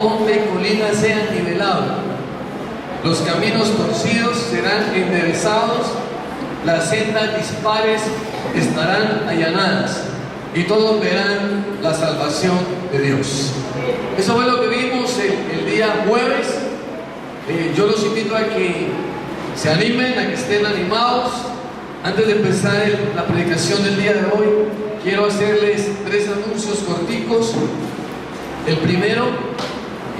monte y colina sean nivelados, los caminos torcidos serán enderezados, las sendas dispares estarán allanadas y todos verán la salvación de Dios. Eso fue lo que vimos el día jueves. Yo los invito a que se animen, a que estén animados. Antes de empezar la predicación del día de hoy, quiero hacerles 3 anuncios corticos. El primero,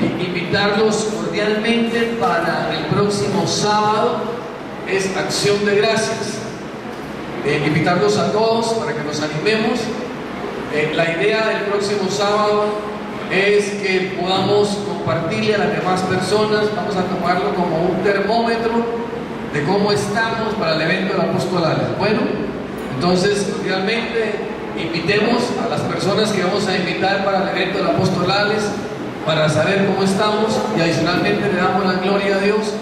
invitarlos cordialmente para el próximo sábado, es Acción de Gracias. Invitarlos a todos para que nos animemos. La idea del próximo sábado es que podamos compartirle a las demás personas. Vamos a tomarlo como un termómetro de cómo estamos para el evento del apostolado. Bueno, entonces cordialmente invitemos a las personas que vamos a invitar para el evento del apostolales para saber cómo estamos, y adicionalmente le damos la gloria a Dios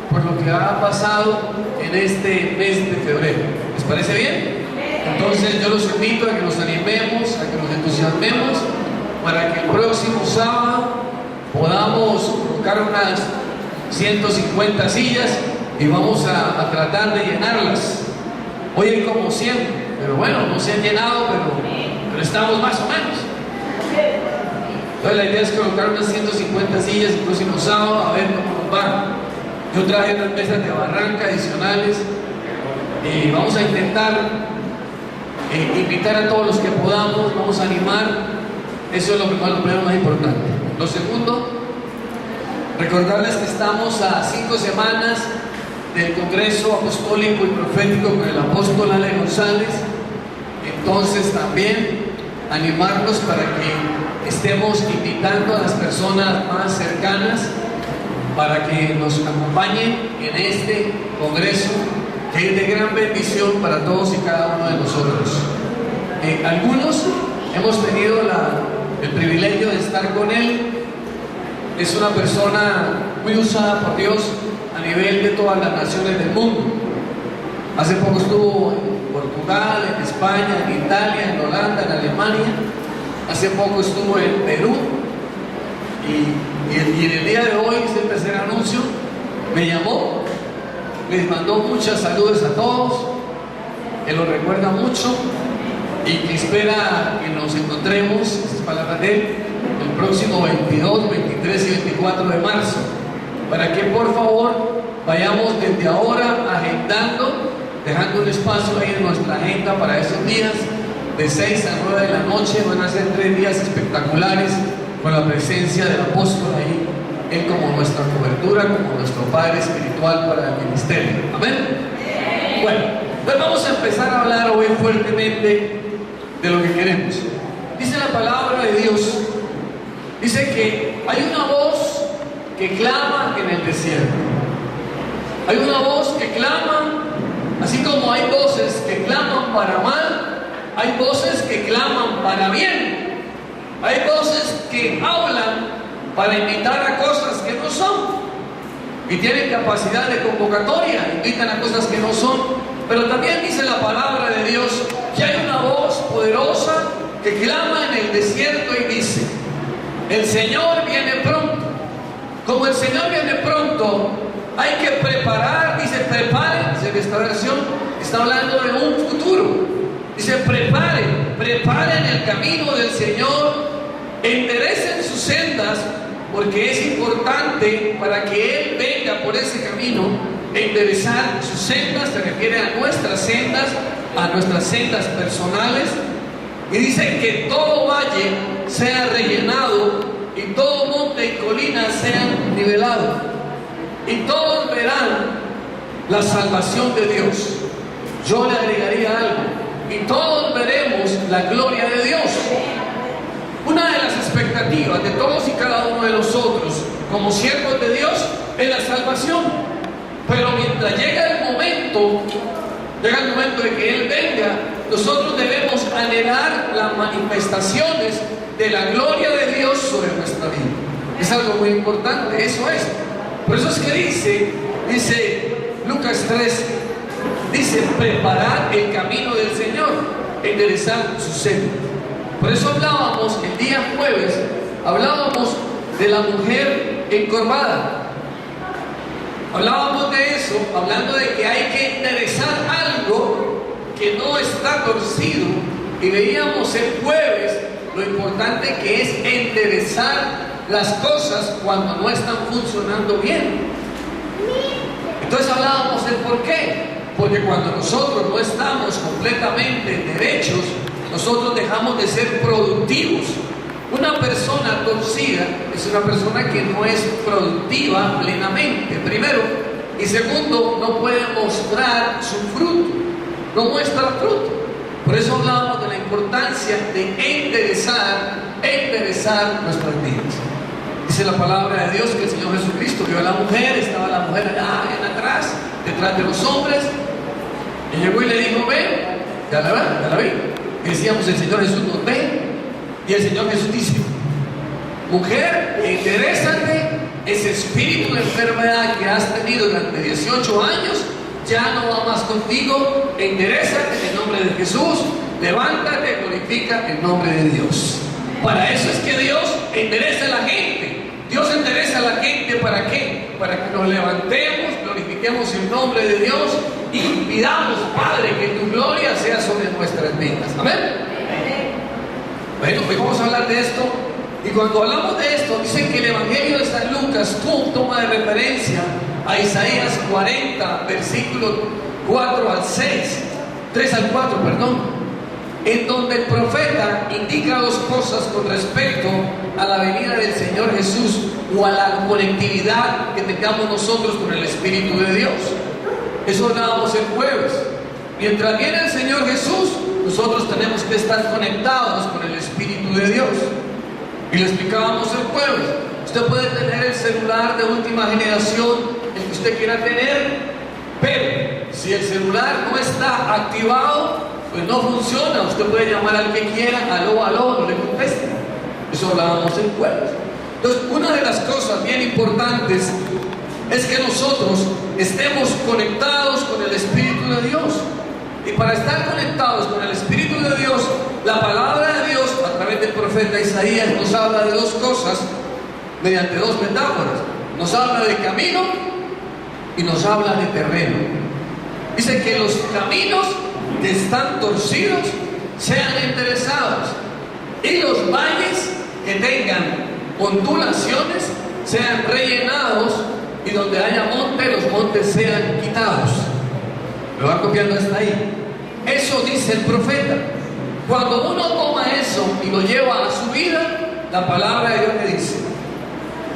por lo que ha pasado en este mes de febrero. ¿Les parece bien? Entonces yo los invito a que nos animemos, a que nos entusiasmemos para que el próximo sábado podamos colocar unas 150 sillas y vamos a tratar de llenarlas. Hoy hay como 100, pero bueno, no se han llenado, pero estamos más o menos. Entonces la idea es colocar unas 150 sillas el próximo sábado, a ver cómo nos va. Yo traje unas mesas de barranca adicionales y vamos a intentar invitar a todos los que podamos, vamos a animar. Eso es lo primero más importante. Lo segundo, recordarles que estamos a 5 semanas del Congreso Apostólico y Profético con el apóstol Ale González. Entonces también animarnos para que estemos invitando a las personas más cercanas para que nos acompañen en este Congreso, que es de gran bendición para todos y cada uno de nosotros. Algunos hemos tenido el privilegio de estar con él. Es una persona muy usada por Dios a nivel de todas las naciones del mundo. Hace poco estuvo en Portugal, en España, en Italia, en Holanda, en Alemania. Hace poco estuvo en Perú. Y en el día de hoy, es el tercer anuncio, me llamó, les mandó muchas saludos a todos, que lo recuerda mucho y que espera que nos encontremos, estas palabras de él, el próximo 22, 23 y 24 de marzo, para que por favor vayamos desde ahora agendando, dejando un espacio ahí en nuestra agenda para esos días, de 6 a 9 de la noche. Van a ser 3 días espectaculares con la presencia del apóstol ahí, él como nuestra cobertura, como nuestro padre espiritual para el ministerio. Amén. Bueno, pues vamos a empezar a hablar hoy fuertemente de lo que queremos. Dice la palabra de Dios, dice que hay una voz que clama en el desierto. Hay una voz que clama, así como hay voces que claman para mal, hay voces que claman para bien. Hay voces que hablan para invitar a cosas que no son y tienen capacidad de convocatoria, invitan a cosas que no son. Pero también dice la palabra de Dios que hay una voz poderosa que clama en el desierto y dice: el Señor viene pronto. Como el Señor viene pronto, hay que preparar. Dice prepárense, en esta versión está hablando de un futuro. Dice preparen el camino del Señor, enderecen sus sendas, porque es importante para que Él venga por ese camino. Enderezar sus sendas se refiere a nuestras sendas personales. Y dice que todo valle sea rellenado y todo monte y colina sean nivelados, y todos verán la salvación de Dios. Yo le agregaría algo: y todos veremos la gloria de Dios. Una de las expectativas de todos y cada uno de nosotros como siervos de Dios es la salvación. Pero mientras llega el momento de que Él venga, nosotros debemos anhelar las manifestaciones de la gloria de Dios sobre nuestra vida. Es algo muy importante, eso es. Por eso es que dice Lucas 3, dice: preparad el camino del Señor, enderezad su senda. Por eso hablábamos el día jueves, hablábamos de la mujer encorvada. Hablábamos de eso, hablando de que hay que enderezar algo que no está torcido, y veíamos el jueves lo importante que es enderezar las cosas cuando no están funcionando bien. Entonces hablábamos del por qué. Porque cuando nosotros no estamos completamente derechos, nosotros dejamos de ser productivos. Una persona torcida es una persona que no es productiva plenamente, primero, y segundo, no puede mostrar su fruto, no muestra fruto. Por eso hablábamos de la importancia de enderezar nuestras vidas. Dice la palabra de Dios que el Señor Jesucristo vio a la mujer, estaba la mujer allá atrás, detrás de los hombres, y llegó y le dijo: ven, ya la vi. Y decíamos: el Señor Jesús nos ve. Y el Señor Jesús dice: mujer, enderésate, ese espíritu de enfermedad que has tenido durante 18 años ya no va más contigo, enderésate en el nombre de Jesús, levántate, glorifica el nombre de Dios. Para eso es que Dios endereza a la gente. Dios endereza a la gente, ¿para qué? Para que nos levantemos, glorifiquemos el nombre de Dios y pidamos: Padre, que tu gloria sea sobre nuestras vidas. Amén. Bueno, pues vamos a hablar de esto. Y cuando hablamos de esto, dicen que el Evangelio de San Lucas toma de referencia a Isaías 40, versículos 4 al 6, 3 al 4, perdón, en donde el profeta indica dos cosas con respecto a la venida del Señor Jesús o a la conectividad que tengamos nosotros con el Espíritu de Dios. Eso hablábamos el jueves. Mientras viene el Señor Jesús, nosotros tenemos que estar conectados con el Espíritu de Dios. Y lo explicábamos el jueves. Usted puede tener el celular de última generación, el que usted quiera tener, pero si el celular no está activado, pues no funciona. Usted puede llamar al que quiera: aló, aló, no le contesta. Eso hablábamos el jueves. Entonces, una de las cosas bien importantes es que nosotros estemos conectados con el Espíritu de Dios. Y para estar conectados con el Espíritu de Dios, la palabra de Dios a través del profeta Isaías nos habla de dos cosas mediante dos metáforas. Nos habla de camino y nos habla de terreno. Dice que los caminos que están torcidos sean enderezados, y los valles que tengan ondulaciones sean rellenados, y donde haya monte, los montes sean quitados. ¿Me va copiando hasta ahí? Eso dice el profeta. Cuando uno toma eso y lo lleva a su vida, la palabra de Dios le dice: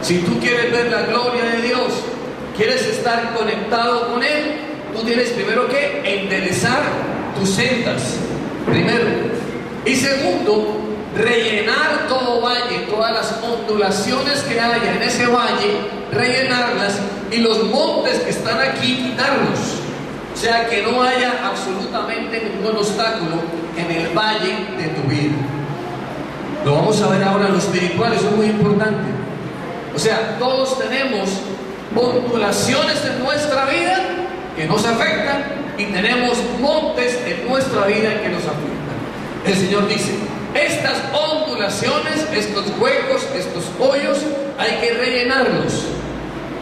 si tú quieres ver la gloria de Dios, quieres estar conectado con Él, tú tienes primero que enderezar tus sendas, primero. Y segundo, rellenar todo valle, todas las ondulaciones que haya en ese valle, rellenarlas, y los montes que están aquí, quitarlos. O sea, que no haya absolutamente ningún obstáculo en el valle de tu vida. Lo vamos a ver ahora en lo espiritual, eso es muy importante. O sea, todos tenemos ondulaciones en nuestra vida que nos afectan, y tenemos montes en nuestra vida que nos afectan. El Señor dice: estas ondulaciones, estos huecos, estos hoyos, hay que rellenarlos,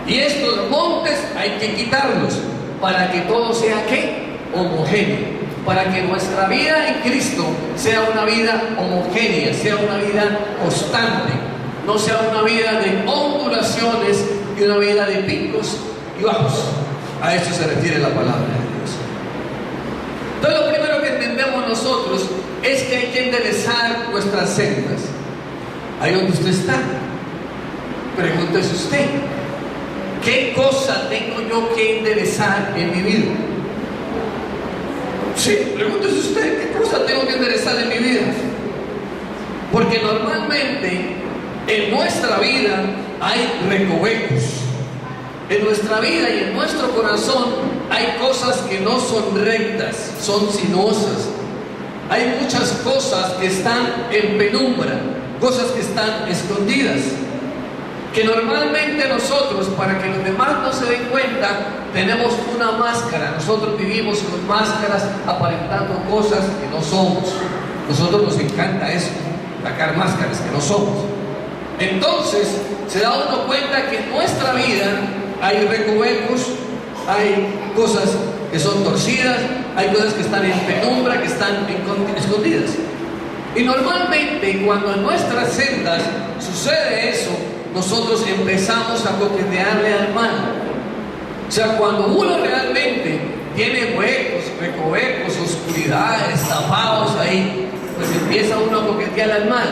y estos montes hay que quitarlos, para que todo sea ¿qué? Homogéneo, para que nuestra vida en Cristo sea una vida homogénea, sea una vida constante, no sea una vida de ondulaciones y una vida de picos y bajos. A eso se refiere la palabra de Dios. Entonces, lo primero que entendemos nosotros es que hay que enderezar nuestras sendas. Ahí donde usted está, pregúntese usted: ¿qué cosa tengo yo que enderezar en mi vida? Sí, pregúntese usted: ¿qué cosa tengo que enderezar en mi vida? Porque normalmente en nuestra vida hay recovecos. En nuestra vida y en nuestro corazón hay cosas que no son rectas, son sinuosas. Hay muchas cosas que están en penumbra, cosas que están escondidas, que normalmente nosotros, para que los demás no se den cuenta, tenemos una máscara. Nosotros vivimos con máscaras, aparentando cosas que no somos. Nosotros nos encanta eso, sacar máscaras que no somos. Entonces se da uno cuenta que en nuestra vida hay recovecos, hay cosas que son torcidas, hay cosas que están en penumbra, que están escondidas. Y normalmente cuando en nuestras sendas sucede eso, nosotros empezamos a coquetearle al mal. O sea, cuando uno realmente tiene huecos, recovecos, oscuridades, tapados ahí, pues empieza uno a coquetear al mal.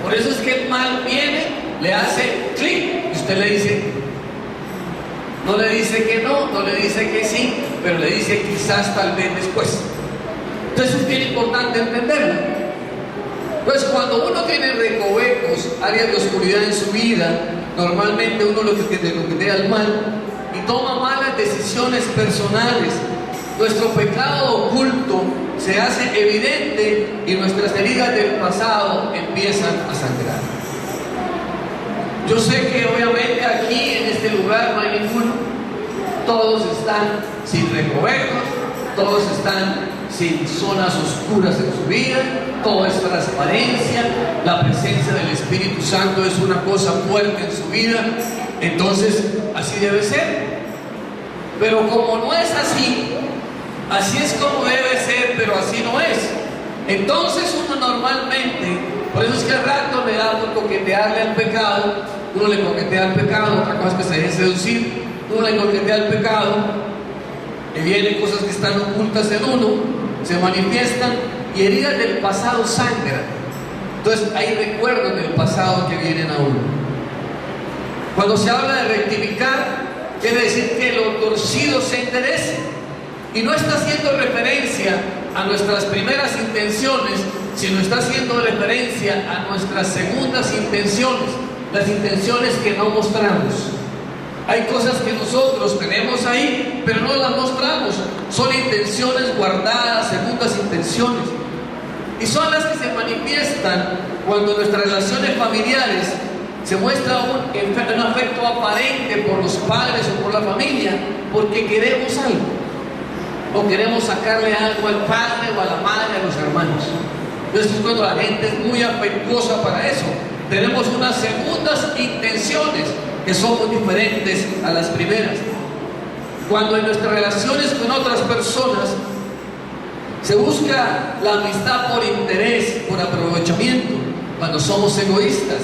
Por eso es que el mal viene, le hace clic y usted le dice, no le dice que no, no le dice que sí, pero le dice quizás, tal vez después. Entonces es bien importante entenderlo. Pues cuando uno tiene recovecos, áreas de oscuridad en su vida, normalmente uno lo que coquetea al mal y toma malas decisiones personales. Nuestro pecado oculto se hace evidente y nuestras heridas del pasado empiezan a sangrar. Yo sé que obviamente aquí en este lugar no hay ninguno. Todos están sin recovecos, todos están sin zonas oscuras en su vida, todo es transparencia, la presencia del Espíritu Santo es una cosa fuerte en su vida. Entonces así debe ser. Pero como no es así, así es como debe ser, pero así no es. Entonces uno normalmente, por eso es que al rato le da por coquetearle al pecado, uno le coquetea al pecado, otra cosa es que se deje seducir, uno le coquetea al pecado, y vienen cosas que están ocultas en uno, se manifiestan y heridas del pasado sangran. Entonces hay recuerdos del pasado que vienen a uno. Cuando se habla de rectificar, quiere decir que lo torcido se enderece. Y no está haciendo referencia a nuestras primeras intenciones, sino está haciendo referencia a nuestras segundas intenciones, las intenciones que no mostramos. Hay cosas que nosotros tenemos ahí, pero no las mostramos. Son intenciones guardadas, segundas intenciones. Y son las que se manifiestan cuando en nuestras relaciones familiares se muestra un afecto aparente por los padres o por la familia, porque queremos algo. O queremos sacarle algo al padre o a la madre, a los hermanos. Entonces es cuando la gente es muy afectuosa para eso. Tenemos unas segundas intenciones que son muy diferentes a las primeras. Cuando en nuestras relaciones con otras personas se busca la amistad por interés, por aprovechamiento, cuando somos egoístas.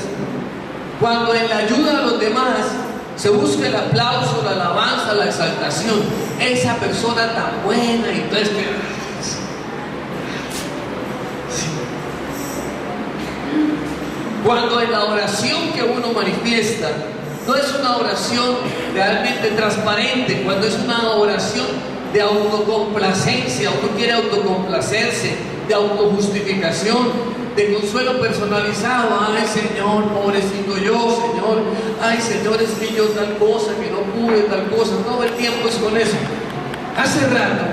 Cuando en la ayuda a los demás se busca el aplauso, la alabanza, la exaltación. Esa persona tan buena, y entonces cuando en la oración que uno manifiesta no es una oración realmente transparente, cuando es una oración de autocomplacencia, uno quiere autocomplacerse, de autojustificación, de consuelo personalizado. Ay Señor, pobrecito yo, Señor, ay Señor, es que yo tal cosa, que no pude tal cosa, todo el tiempo es con eso. Hace rato,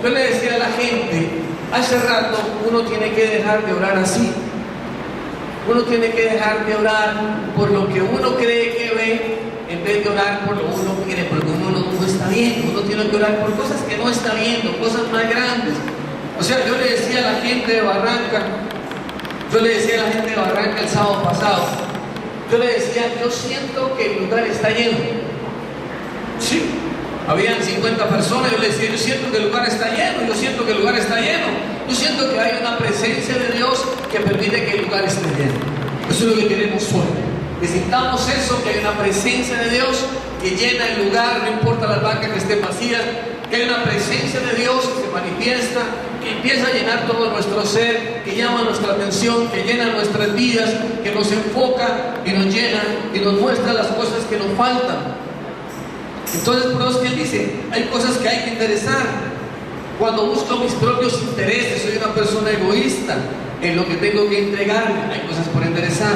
yo le decía a la gente, hace rato uno tiene que dejar de orar así. Uno tiene que dejar de orar por lo que uno cree que ve, en vez de orar por lo que uno quiere, porque uno no está viendo. Uno tiene que orar por cosas que no está viendo, cosas más grandes. O sea, yo le decía a la gente de Barranca, el sábado pasado, yo le decía, yo siento que el lugar está lleno. Sí, habían 50 personas, yo le decía, yo siento que el lugar está lleno, yo siento que el lugar está lleno. Yo siento que hay una presencia de Dios que permite que el lugar esté lleno. Eso es lo que queremos hoy. Necesitamos eso, que hay una presencia de Dios que llena el lugar, no importa las bancas que estén vacías, que hay una presencia de Dios que se manifiesta, que empieza a llenar todo nuestro ser, que llama nuestra atención, que llena nuestras vidas, que nos enfoca y nos llena y nos muestra las cosas que nos faltan. Entonces, por eso es que él dice, hay cosas que hay que interesar. Cuando busco mis propios intereses, soy una persona egoísta en lo que tengo que entregarme, hay cosas por interesar.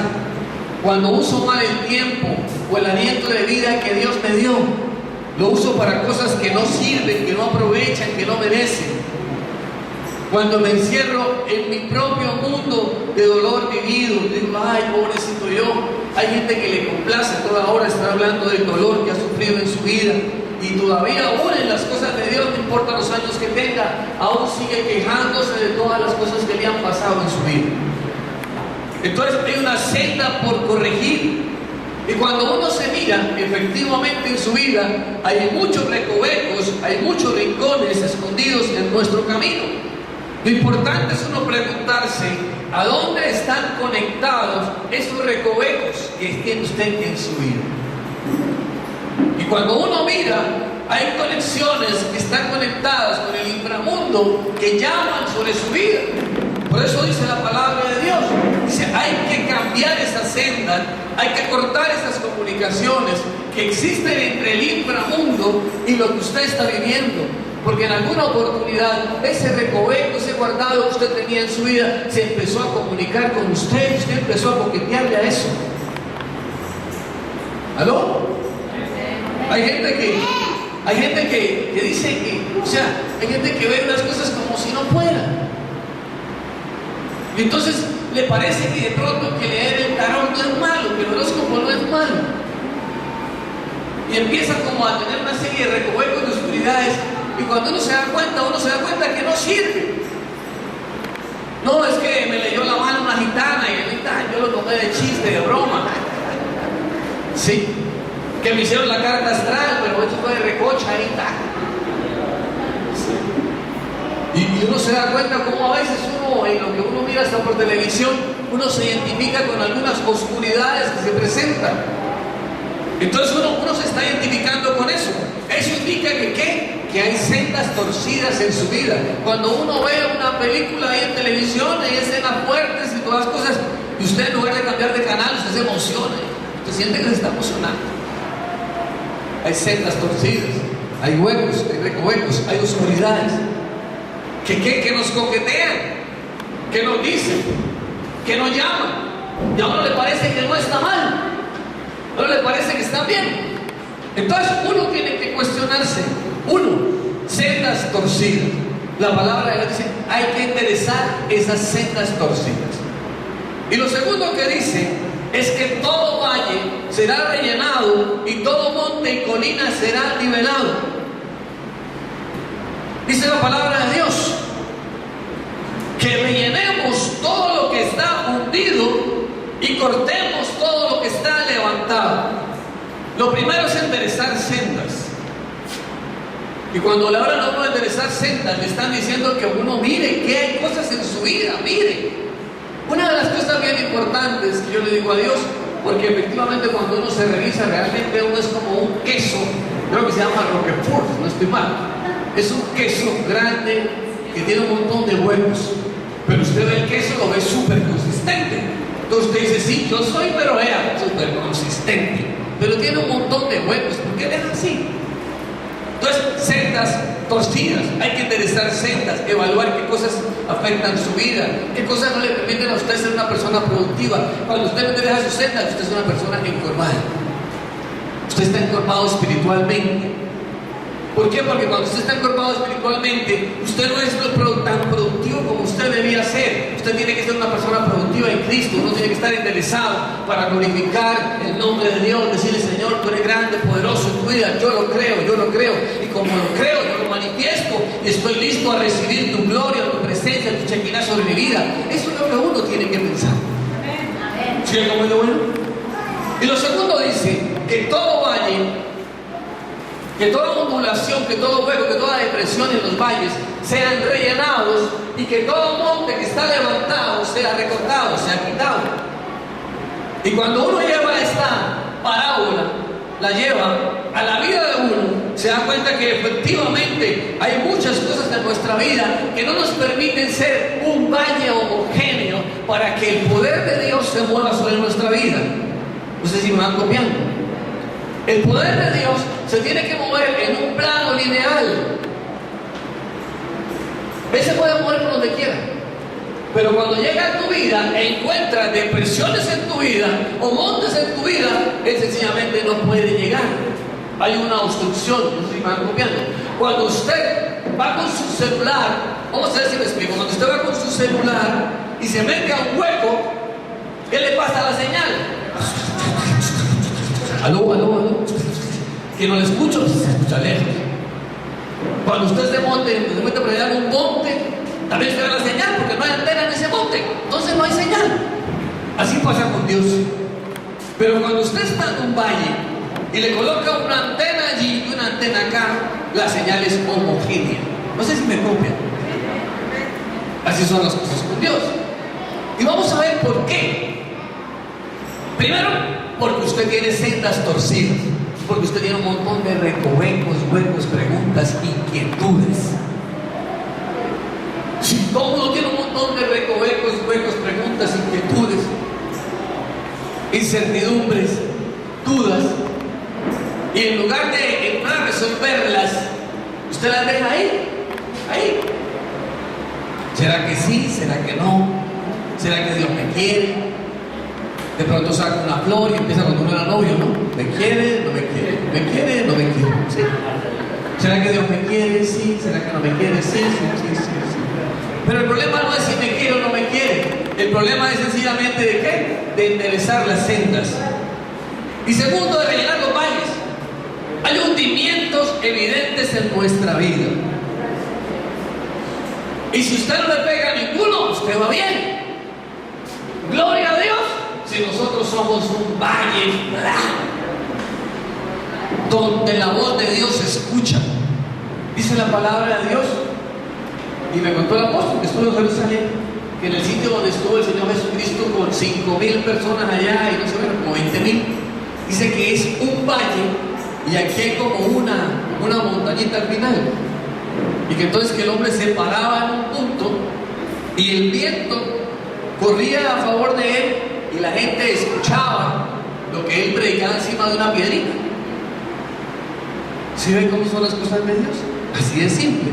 Cuando uso mal el tiempo o el aliento de vida que Dios me dio, lo uso para cosas que no sirven, que no aprovechan, que no merecen. Cuando me encierro en mi propio mundo de dolor vivido, digo, ay, pobrecito yo. Hay gente que le complace toda hora estar hablando del dolor que ha sufrido en su vida. Y todavía aún en las cosas de Dios, no importa los años que tenga, aún sigue quejándose de todas las cosas que le han pasado en su vida. Entonces hay una senda por corregir. Y cuando uno se mira, efectivamente en su vida hay muchos recovecos, hay muchos rincones escondidos en nuestro camino. Lo importante es uno preguntarse a dónde están conectados esos recovecos que tiene usted en su vida. Y cuando uno mira, hay conexiones que están conectadas con el inframundo que llaman sobre su vida. Por eso dice la palabra de Dios, dice, hay que cambiar esa senda, hay que cortar esas comunicaciones que existen entre el inframundo y lo que usted está viviendo. Porque en alguna oportunidad ese recoveco, ese guardado que usted tenía en su vida, se empezó a comunicar con usted y usted empezó a coquetearle a eso. ¿Aló? Hay gente que dice que, o sea, hay gente que ve las cosas como si no fuera. Y entonces le parece que de pronto que leer el tarot no es malo, que el horóscopo no es malo. Y empieza como a tener una serie de recovecos de oscuridades. Y cuando uno se da cuenta que no sirve. No, es que me leyó la mano una gitana y ahorita yo lo tomé de chiste, de broma. Sí. Que me hicieron la carta astral, pero esto fue de recocha ahí está. Y uno se da cuenta cómo a veces uno, en lo que uno mira hasta por televisión, uno se identifica con algunas oscuridades que se presentan. Entonces uno se está identificando con eso. Eso indica que ¿qué? Que hay sendas torcidas en su vida. Cuando uno ve una película ahí en televisión, hay escenas fuertes y todas las cosas, y usted en lugar de cambiar de canal, usted se emociona. Usted siente que se está emocionando. Hay sendas torcidas, hay huecos, hay recovecos, hay oscuridades que nos coquetean, que nos dicen, que nos llaman, y a uno le parece que no está mal, a uno le parece que está bien. Entonces uno tiene que cuestionarse. Uno, sendas torcidas. La palabra de Dios dice, hay que enderezar esas sendas torcidas. Y lo segundo que dice es que todo valle será rellenado y todo monte y colina será nivelado. Dice la palabra de Dios que rellenemos todo lo que está hundido y cortemos todo lo que está levantado. Lo primero es enderezar sendas. Y cuando le hablan a uno de enderezar sendas, le están diciendo que uno mire que hay cosas en su vida, mire. Una de las cosas bien importantes que yo le digo a Dios, porque efectivamente cuando uno se revisa, realmente uno es como un queso, creo que se llama Roquefort, no estoy mal. Es un queso grande que tiene un montón de huecos, pero usted ve el queso, lo ve súper consistente. Entonces usted dice, sí, yo soy, pero vea, súper consistente, pero tiene un montón de huecos. ¿Por qué deja así? Entonces, sendas torcidas, hay que enderezar sendas, evaluar qué cosas afectan su vida, qué cosas no le permiten a usted ser una persona productiva. Cuando usted no endereza sus sendas, usted es una persona encorvada. Usted está encorvado espiritualmente. ¿Por qué? Porque cuando usted está encorvado espiritualmente, usted no es tan productivo como usted debía ser. Usted tiene que ser una persona productiva en Cristo. Uno tiene que estar enderezado para glorificar el nombre de Dios, decirle, Señor, tú eres grande, poderoso en tu vida, yo lo creo, y como lo creo, yo lo manifiesto y estoy listo a recibir tu gloria, tu presencia, tu chequina sobre mi vida. Eso es lo que uno tiene que pensar. ¿Sí es como es lo bueno? Y lo segundo dice que todo valle, que toda ondulación, que todo hueco, que toda depresión en los valles sean rellenados y que todo monte que está levantado sea recortado, sea quitado. Y cuando uno lleva esta parábola, la lleva a la vida de uno, se da cuenta que efectivamente hay muchas cosas en nuestra vida que no nos permiten ser un valle homogéneo para que el poder de Dios se mueva sobre nuestra vida. No sé si me van copiando. El poder de Dios se tiene que mover en un plano lineal. Él se puede mover por donde quiera, pero cuando llega a tu vida e encuentra depresiones en tu vida o montes en tu vida, Él sencillamente no puede llegar. Hay una obstrucción. No sé si me van copiando. Cuando usted va con su celular, vamos a ver si me explico. Cuando usted va con su celular y se mete a un hueco, ¿qué le pasa a la señal? Aló. Que no le escucho, se escucha lejos. Cuando usted se mete por allá en un monte, también se ve la señal, porque no hay antena en ese monte, entonces no hay señal. Así pasa con Dios. Pero cuando usted está en un valle y le coloca una antena allí y una antena acá, la señal es homogénea. No sé si me copian. Así son las cosas con Dios. Y vamos a ver por qué. Primero, porque usted tiene sendas torcidas, porque usted tiene un montón de recovecos, huecos, preguntas, inquietudes. Si todo mundo tiene un montón de recovecos, huecos, preguntas, inquietudes, incertidumbres, dudas, y en lugar de entrar a resolverlas, usted las deja ahí. ¿Será que sí? ¿Será que no? ¿Será que Dios me quiere? De pronto saca una flor y empieza cuando uno era novio, ¿no? ¿Me quiere? ¿No me quiere? ¿Me quiere? ¿No me quiere? ¿Sí? ¿Será que Dios me quiere? Sí. ¿Será que no me quiere? Sí. Pero el problema no es si me quiere o no me quiere. El problema es sencillamente ¿de qué? De enderezar las sendas. Y segundo, de rellenar los valles. Hay hundimientos evidentes en nuestra vida. Y si usted no le pega a ninguno, usted va bien. Gloria a Dios. Si nosotros somos un valle donde la voz de Dios se escucha, dice la palabra de Dios, y me contó el apóstol que estuvo en Jerusalén, que en el sitio donde estuvo el Señor Jesucristo con 5.000 personas allá y no sé, como 20.000, dice que es un valle y aquí hay como una montañita al final, y que entonces que el hombre se paraba en un punto y el viento corría a favor de él y la gente escuchaba lo que él predicaba encima de una piedrita. ¿Sí ven cómo son las cosas de Dios? Así de simple.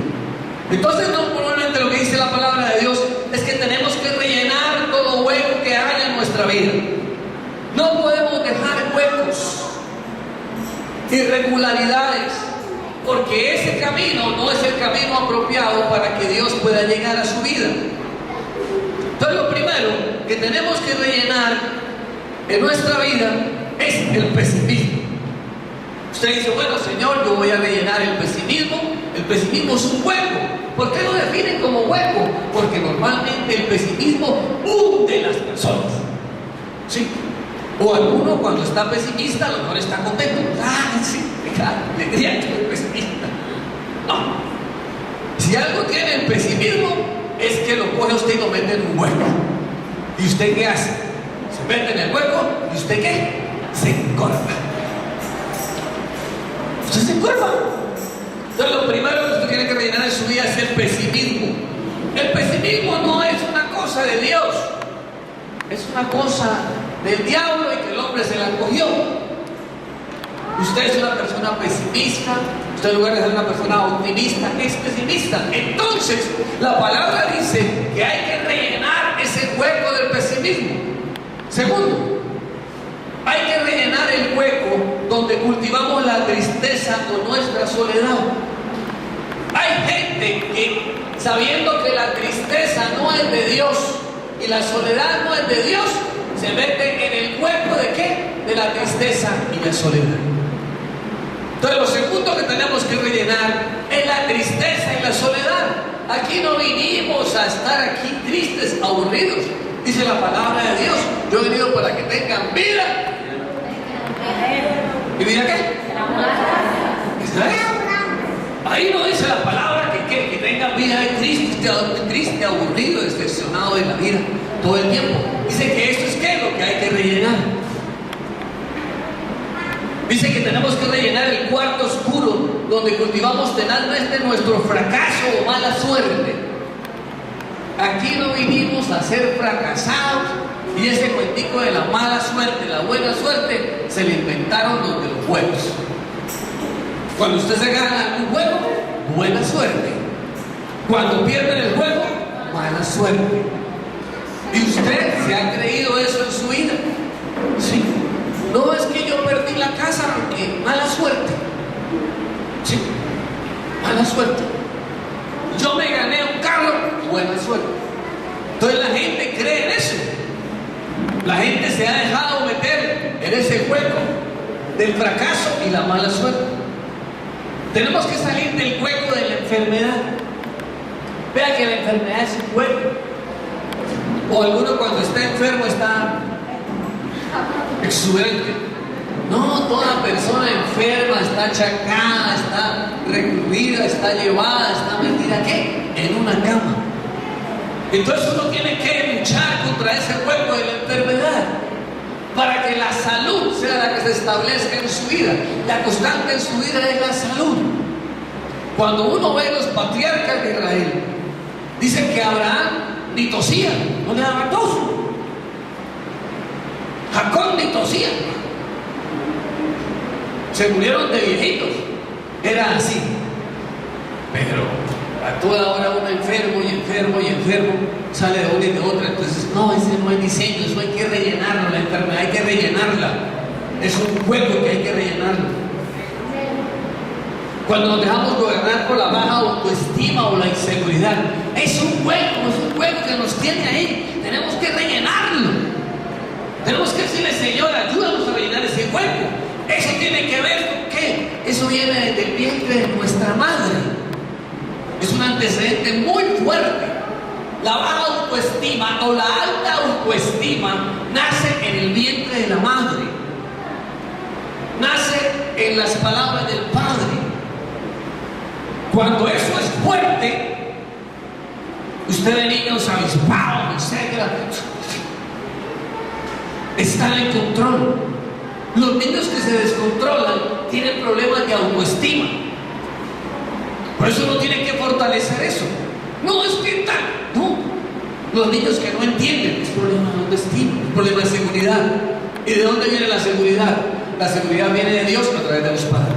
Entonces, normalmente lo que dice la palabra de Dios es que tenemos que rellenar todo hueco que haya en nuestra vida. No podemos dejar huecos, irregularidades, porque ese camino no es el camino apropiado para que Dios pueda llegar a su vida. Entonces, lo primero que tenemos que rellenar en nuestra vida es el pesimismo. Usted dice, bueno, Señor, yo voy a rellenar el pesimismo. El pesimismo es un hueco. ¿Por qué lo definen como hueco? Porque normalmente el pesimismo hunde a las personas. ¿Sí? O alguno cuando está pesimista, a lo mejor está contento. ¡Ah, sí! ¡Alegría que soy pesimista! No. Si algo tiene el pesimismo, es que lo coge usted y lo mete en un hueco. ¿Y usted qué hace? Se mete en el hueco, ¿y usted qué? Se encorva. Usted se encorva. Entonces lo primero que usted tiene que rellenar en su vida es el pesimismo. El pesimismo no es una cosa de Dios, es una cosa del diablo y que el hombre se la cogió. Usted es una persona pesimista, usted en lugar de ser una persona optimista es pesimista. Entonces la palabra dice que hay que rellenar ese hueco del pesimismo. Segundo, hay que rellenar el hueco donde cultivamos la tristeza o nuestra soledad. Hay gente que, sabiendo que la tristeza no es de Dios y la soledad no es de Dios, se mete en el hueco ¿de qué? De la tristeza y la soledad. Entonces lo segundo que tenemos que rellenar es la tristeza y la soledad. Aquí no vinimos a estar aquí tristes, aburridos. Dice la palabra de Dios, yo he venido para que tengan vida. ¿Y vida qué? Ahí no dice la palabra que tengan vida triste, aburrido, decepcionado de la vida todo el tiempo. Dice que esto es ¿qué? Lo que hay que rellenar. Dice que tenemos que rellenar el cuarto oscuro donde cultivamos tenazmente nuestro fracaso o mala suerte. Aquí no vinimos a ser fracasados y ese cuentico de la mala suerte, la buena suerte, se le inventaron los de los juegos. Cuando usted se gana un juego, buena suerte. Cuando pierden el juego, mala suerte. ¿Y usted se ha creído eso en su vida? Sí. No es que yo perdí la casa porque mala suerte. Sí, mala suerte. Yo me gané un carro, buena suerte. Entonces la gente cree en eso. La gente se ha dejado meter en ese hueco del fracaso y la mala suerte. Tenemos que salir del hueco de la enfermedad. Vea que la enfermedad es un hueco. O alguno cuando está enfermo está exuberante. No, toda persona enferma está achacada, está recluida, está llevada, está metida, ¿qué? En una cama. Entonces uno tiene que luchar contra ese cuerpo de la enfermedad para que la salud sea la que se establezca en su vida. La constante en su vida es la salud. Cuando uno ve los patriarcas de Israel, dicen que Abraham ni tosía, no le daba tos. Jacob ni tosía. Se murieron de viejitos. Era así. Pero a toda hora uno enfermo y enfermo y enfermo, sale de una y de otra. Entonces, no, ese no es diseño, eso hay que rellenarlo, la enfermedad hay que rellenarla. Es un hueco que hay que rellenarlo. Cuando nos dejamos gobernar por la baja autoestima o la inseguridad, es un hueco que nos tiene ahí. Tenemos que rellenarlo. Tenemos que decirle, Señor, ayúdanos a rellenar ese hueco. Eso tiene que ver con qué. Eso viene desde el vientre de nuestra madre. Es un antecedente muy fuerte. La baja autoestima o la alta autoestima nace en el vientre de la madre. Nace en las palabras del padre. Cuando eso es fuerte, usted ve niños avispados, etc. Están en control. Los niños que se descontrolan tienen problemas de autoestima. Por eso uno tiene que fortalecer eso. No es que tal, no. Los niños que no entienden es problema de autoestima, es problema de seguridad. ¿Y de dónde viene la seguridad? La seguridad viene de Dios a través de los padres.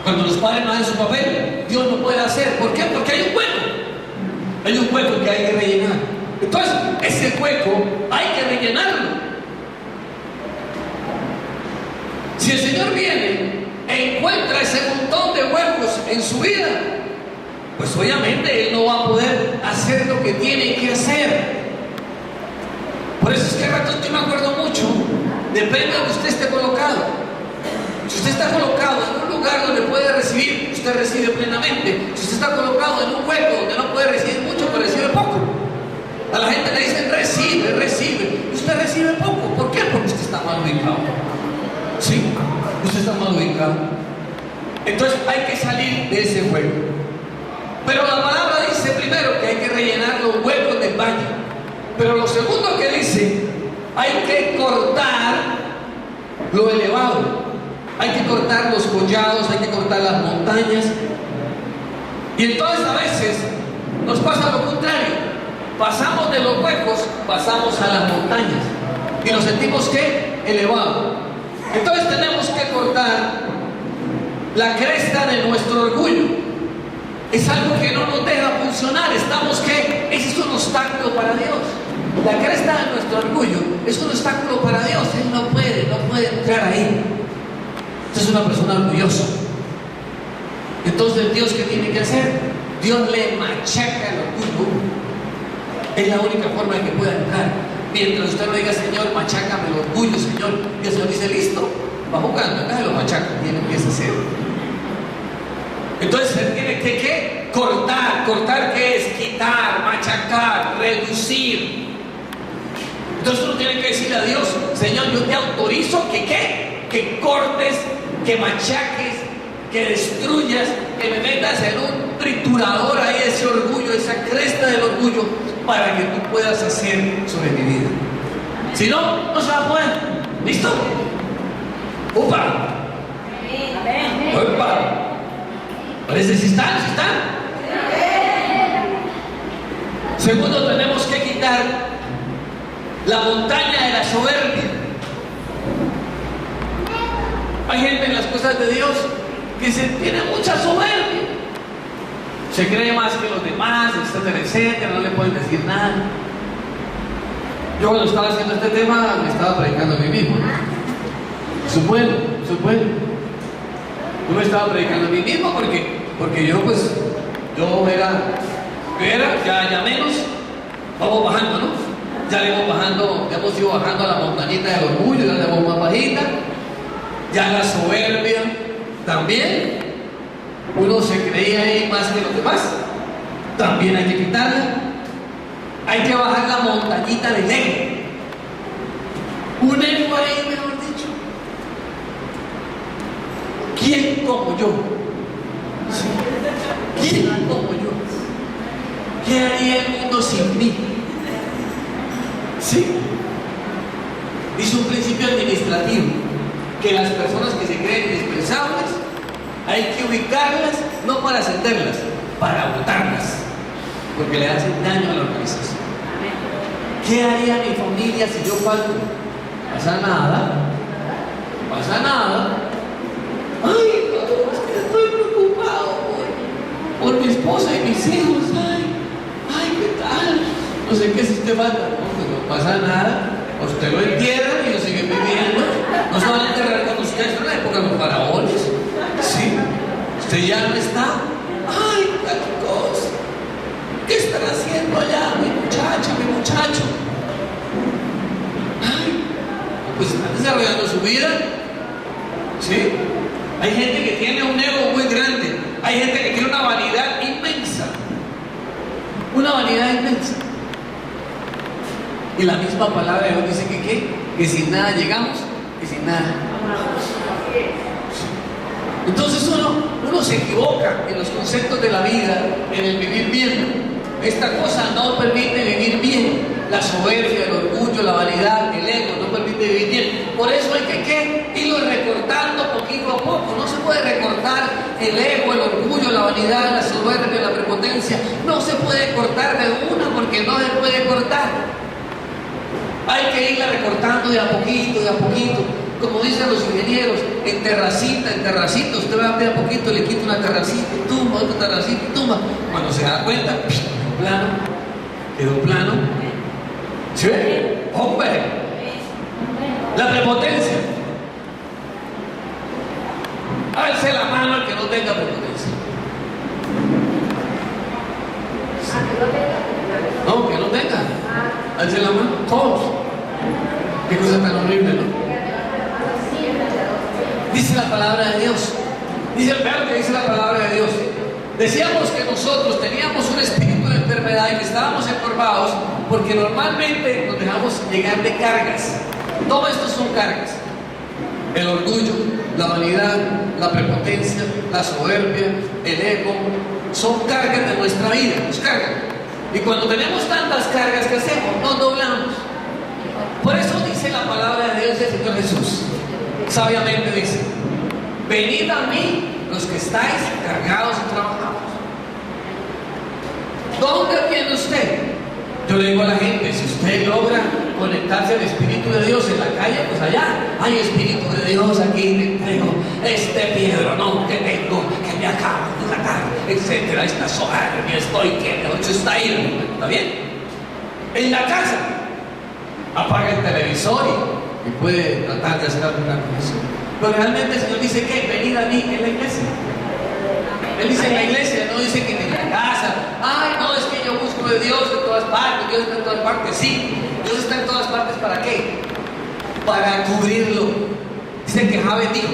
Cuando los padres no hacen su papel, Dios no puede hacer. ¿Por qué? Porque hay un hueco. Hay un hueco que hay que rellenar. Entonces, ese hueco hay que rellenarlo. Si el Señor viene e encuentra ese montón de huecos en su vida, pues obviamente Él no va a poder hacer lo que tiene que hacer. Por eso es que yo me acuerdo mucho, depende de donde usted esté colocado. Si usted está colocado en un lugar donde puede recibir, usted recibe plenamente. Si usted está colocado en un hueco donde no puede recibir mucho, pero recibe poco. A la gente le dicen recibe, recibe. Y usted recibe poco. ¿Por qué? Porque usted está mal ubicado. Sí, usted está mal ubicado. Entonces hay que salir de ese hueco. Pero la palabra dice primero que hay que rellenar los huecos del valle. Pero lo segundo que dice, hay que cortar lo elevado. Hay que cortar los collados, hay que cortar las montañas. Y entonces a veces nos pasa lo contrario. Pasamos de los huecos, pasamos a las montañas. Y nos sentimos ¿qué? Elevados. Entonces tenemos que cortar la cresta de nuestro orgullo. Es algo que no nos deja funcionar. Estamos ¿qué? Ese es un obstáculo para Dios. La cresta de nuestro orgullo es un obstáculo para Dios. Él no puede entrar ahí. Es una persona orgullosa. Entonces, ¿Dios qué tiene que hacer? Dios le machaca el orgullo. Es la única forma en que pueda entrar. Mientras usted no diga, Señor, machácame el orgullo, Señor, y el Señor dice, listo, va jugando, acá se lo machaca, y él empieza a hacer. Entonces, él tiene que ¿qué? Cortar. ¿Cortar qué es? Quitar, machacar, reducir. Entonces uno tiene que decirle a Dios, Señor, yo te autorizo que ¿qué? Que cortes, que machaques, que destruyas, que me metas en un triturador ahí ese orgullo, esa cresta del orgullo, para que tú puedas hacer sobre mi vida. Si no, no se va a poder. ¿Listo? ¡Upa! ¡Upa! ¿Parece si están? ¿Si están? Segundo, tenemos que quitar la montaña de la soberbia. Hay gente en las cosas de Dios que tiene mucha soberbia. Se cree más que los demás, etcétera, etcétera, no le pueden decir nada. Yo cuando estaba haciendo este tema me estaba predicando a mí mismo. Supongo. Yo me estaba predicando a mí mismo porque yo era ya menos, vamos bajando, ¿no? Ya le hemos bajando, ya hemos ido bajando a la montañita del orgullo, ya le vamos más bajita. Ya la soberbia también. Uno se creía ahí más que los demás. También hay que quitarla. Hay que bajar la montañita del ego. Un ego ahí, mejor dicho. ¿Quién como yo? ¿Sí? ¿Quién como yo? ¿Qué haría el mundo sin mí? ¿Sí? Dice un principio administrativo, que las personas que se creen indispensables hay que ubicarlas no para ascenderlas, para botarlas, porque le hacen daño a la organización. ¿Qué haría mi familia si yo falto? ¿Pasa nada? ¿Pasa nada? Ay, no, es que estoy preocupado por mi esposa y mis hijos. Ay, ¿qué tal? No sé qué si usted falta. No pasa nada. Usted lo entierra y lo sigue viviendo. No se van a enterrar con ustedes en la época de los faraones. Sí, usted ya no está. Ay, qué cosa. ¿Qué están haciendo allá, mi muchacha, mi muchacho? Ay, pues están desarrollando su vida. ¿Sí? Hay gente que tiene un ego muy grande. Hay gente que tiene una vanidad inmensa. Una vanidad inmensa. Y la misma palabra de Dios dice que ¿qué? Que sin nada llegamos y sin nada. Entonces uno se equivoca en los conceptos de la vida, en el vivir bien. Esta cosa no permite vivir bien. La soberbia, el orgullo, la vanidad, el ego no permite vivir bien. Por eso hay que irlo recortando poquito a poco. No se puede recortar el ego, el orgullo, la vanidad, la soberbia, la prepotencia. No se puede cortar de una porque no se puede cortar. Hay que irla recortando de a poquito, de a poquito. Como dicen los ingenieros, en terracita, usted va de a poquito, le quita una terracita y tumba, otra terracita y tumba. Cuando se da cuenta, quedó plano. ¿Sí? ¡Hombre! La prepotencia. Alce la mano al que no tenga prepotencia. No, que no tenga. Alce la mano, todos. Qué cosa tan horrible, ¿no? Dice la palabra de Dios. Dice el verbo que dice la palabra de Dios. Decíamos que nosotros teníamos un espíritu de enfermedad y que estábamos encorvados porque normalmente nos dejamos llegar de cargas. Todo esto son cargas. El orgullo, la vanidad, la prepotencia, la soberbia, el ego, son cargas de nuestra vida, nos cargan. Y cuando tenemos tantas cargas, ¿qué hacemos? Nos doblamos. Por eso dice la palabra de Dios del Señor Jesús. Sabiamente dice: venid a mí los que estáis cargados y trabajados. ¿Dónde viene usted? Yo le digo a la gente, si usted logra conectarse al Espíritu de Dios en la calle, pues allá hay Espíritu de Dios, aquí te tengo este piedro, no te tengo, que me acabo de matar, etcétera, esta soberbia, estoy que de 8 está ahí, ¿está bien? En la casa, apaga el televisor y puede tratar de hacer alguna cosa. Pero realmente el Señor dice que venid a mí en la iglesia. Él dice en la iglesia, no dice que en la casa. Ay, no, es que yo busco de Dios en todas partes, Dios está en todas partes. Sí, Dios está en todas partes, ¿para qué? Para cubrirlo. Dice que Javes dijo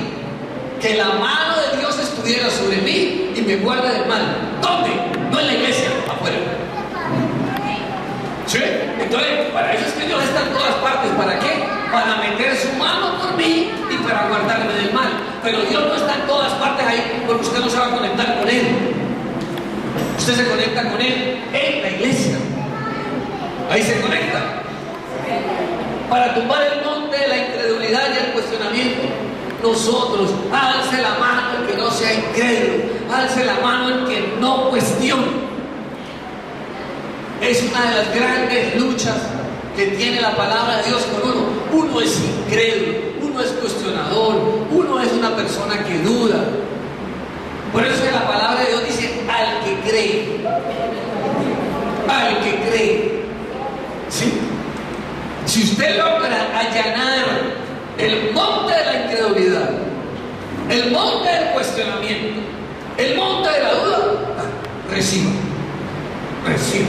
que la mano de Dios estuviera sobre mí y me guarda del mal. ¿Dónde? No en la iglesia, afuera. ¿Sí? Entonces, para eso es que Dios está en todas partes. ¿Para qué? Para meter su mano por mí y para guardarme del mal. Pero Dios no está en todas partes ahí porque usted no se va a conectar con Él. Usted se conecta con Él en la iglesia. Ahí se conecta. Para tumbar el monte de la incredulidad y el cuestionamiento, nosotros, alce la mano el que no sea incrédulo, alce la mano el que no cuestione. Es una de las grandes luchas que tiene la palabra de Dios con uno. Uno es incrédulo, uno es cuestionador, uno es una persona que duda. Por eso es que la palabra de Dios dice al que cree. Al que cree. ¿Sí? Si usted logra allanar el monte de la incredulidad, el monte del cuestionamiento, el monte de la duda, reciba. Reciba.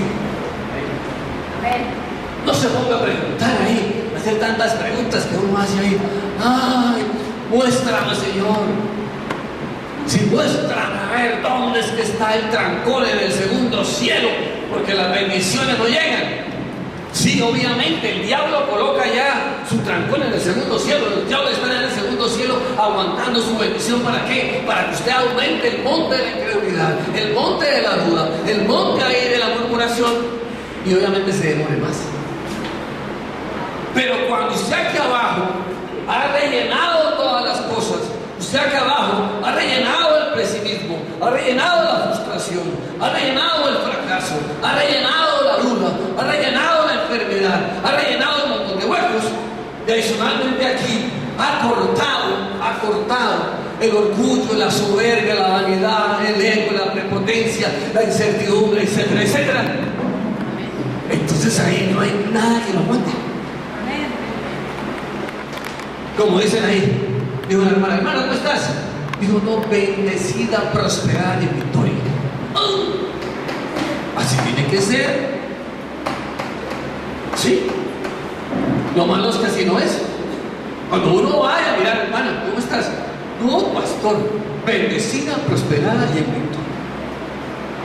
No se ponga a preguntar ahí, a hacer tantas preguntas que uno hace ahí. Ay, muéstrame, Señor. Si muéstrame a ver dónde es que está el trancón en el segundo cielo, porque las bendiciones no llegan. Sí, obviamente, el diablo coloca ya su trancón en el segundo cielo. El diablo está en el segundo cielo aguantando su bendición. ¿Para qué? Para que usted aumente el monte de la incredulidad, el monte de la duda, el monte ahí de la murmuración, y obviamente se demore más. Pero cuando usted aquí abajo ha rellenado todas las cosas, usted aquí abajo ha rellenado el pesimismo, ha rellenado la frustración, ha rellenado el fracaso, ha rellenado la duda, ha rellenado la enfermedad, ha rellenado un montón de huecos, y adicionalmente aquí ha cortado el orgullo, la soberbia, la vanidad, el ego, la prepotencia, la incertidumbre, etcétera, etcétera. Entonces ahí no hay nada que lo aguante. Como dicen ahí, dijo la hermana, ¿cómo estás? Dijo, no, bendecida, prosperada y en victoria. Así tiene que ser. ¿Sí? Lo malo es que así no es. Cuando uno vaya a mirar, hermana, ¿cómo estás? No, pastor, bendecida, prosperada y en victoria.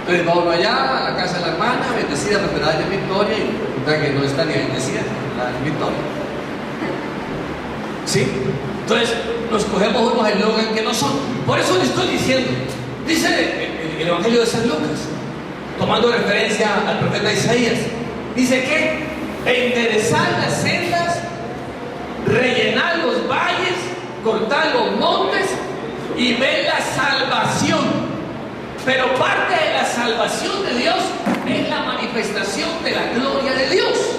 Entonces va uno allá a la casa de la hermana, bendecida, prosperada y en victoria, y resulta que no está ni bendecida, ni en victoria. ¿Sí? Entonces nos cogemos unos eslogan que no son. Por eso le estoy diciendo, dice el Evangelio de San Lucas, tomando referencia al profeta Isaías, dice que enderezar las sendas, rellenar los valles, cortar los montes y ver la salvación. Pero parte de la salvación de Dios es la manifestación de la gloria de Dios.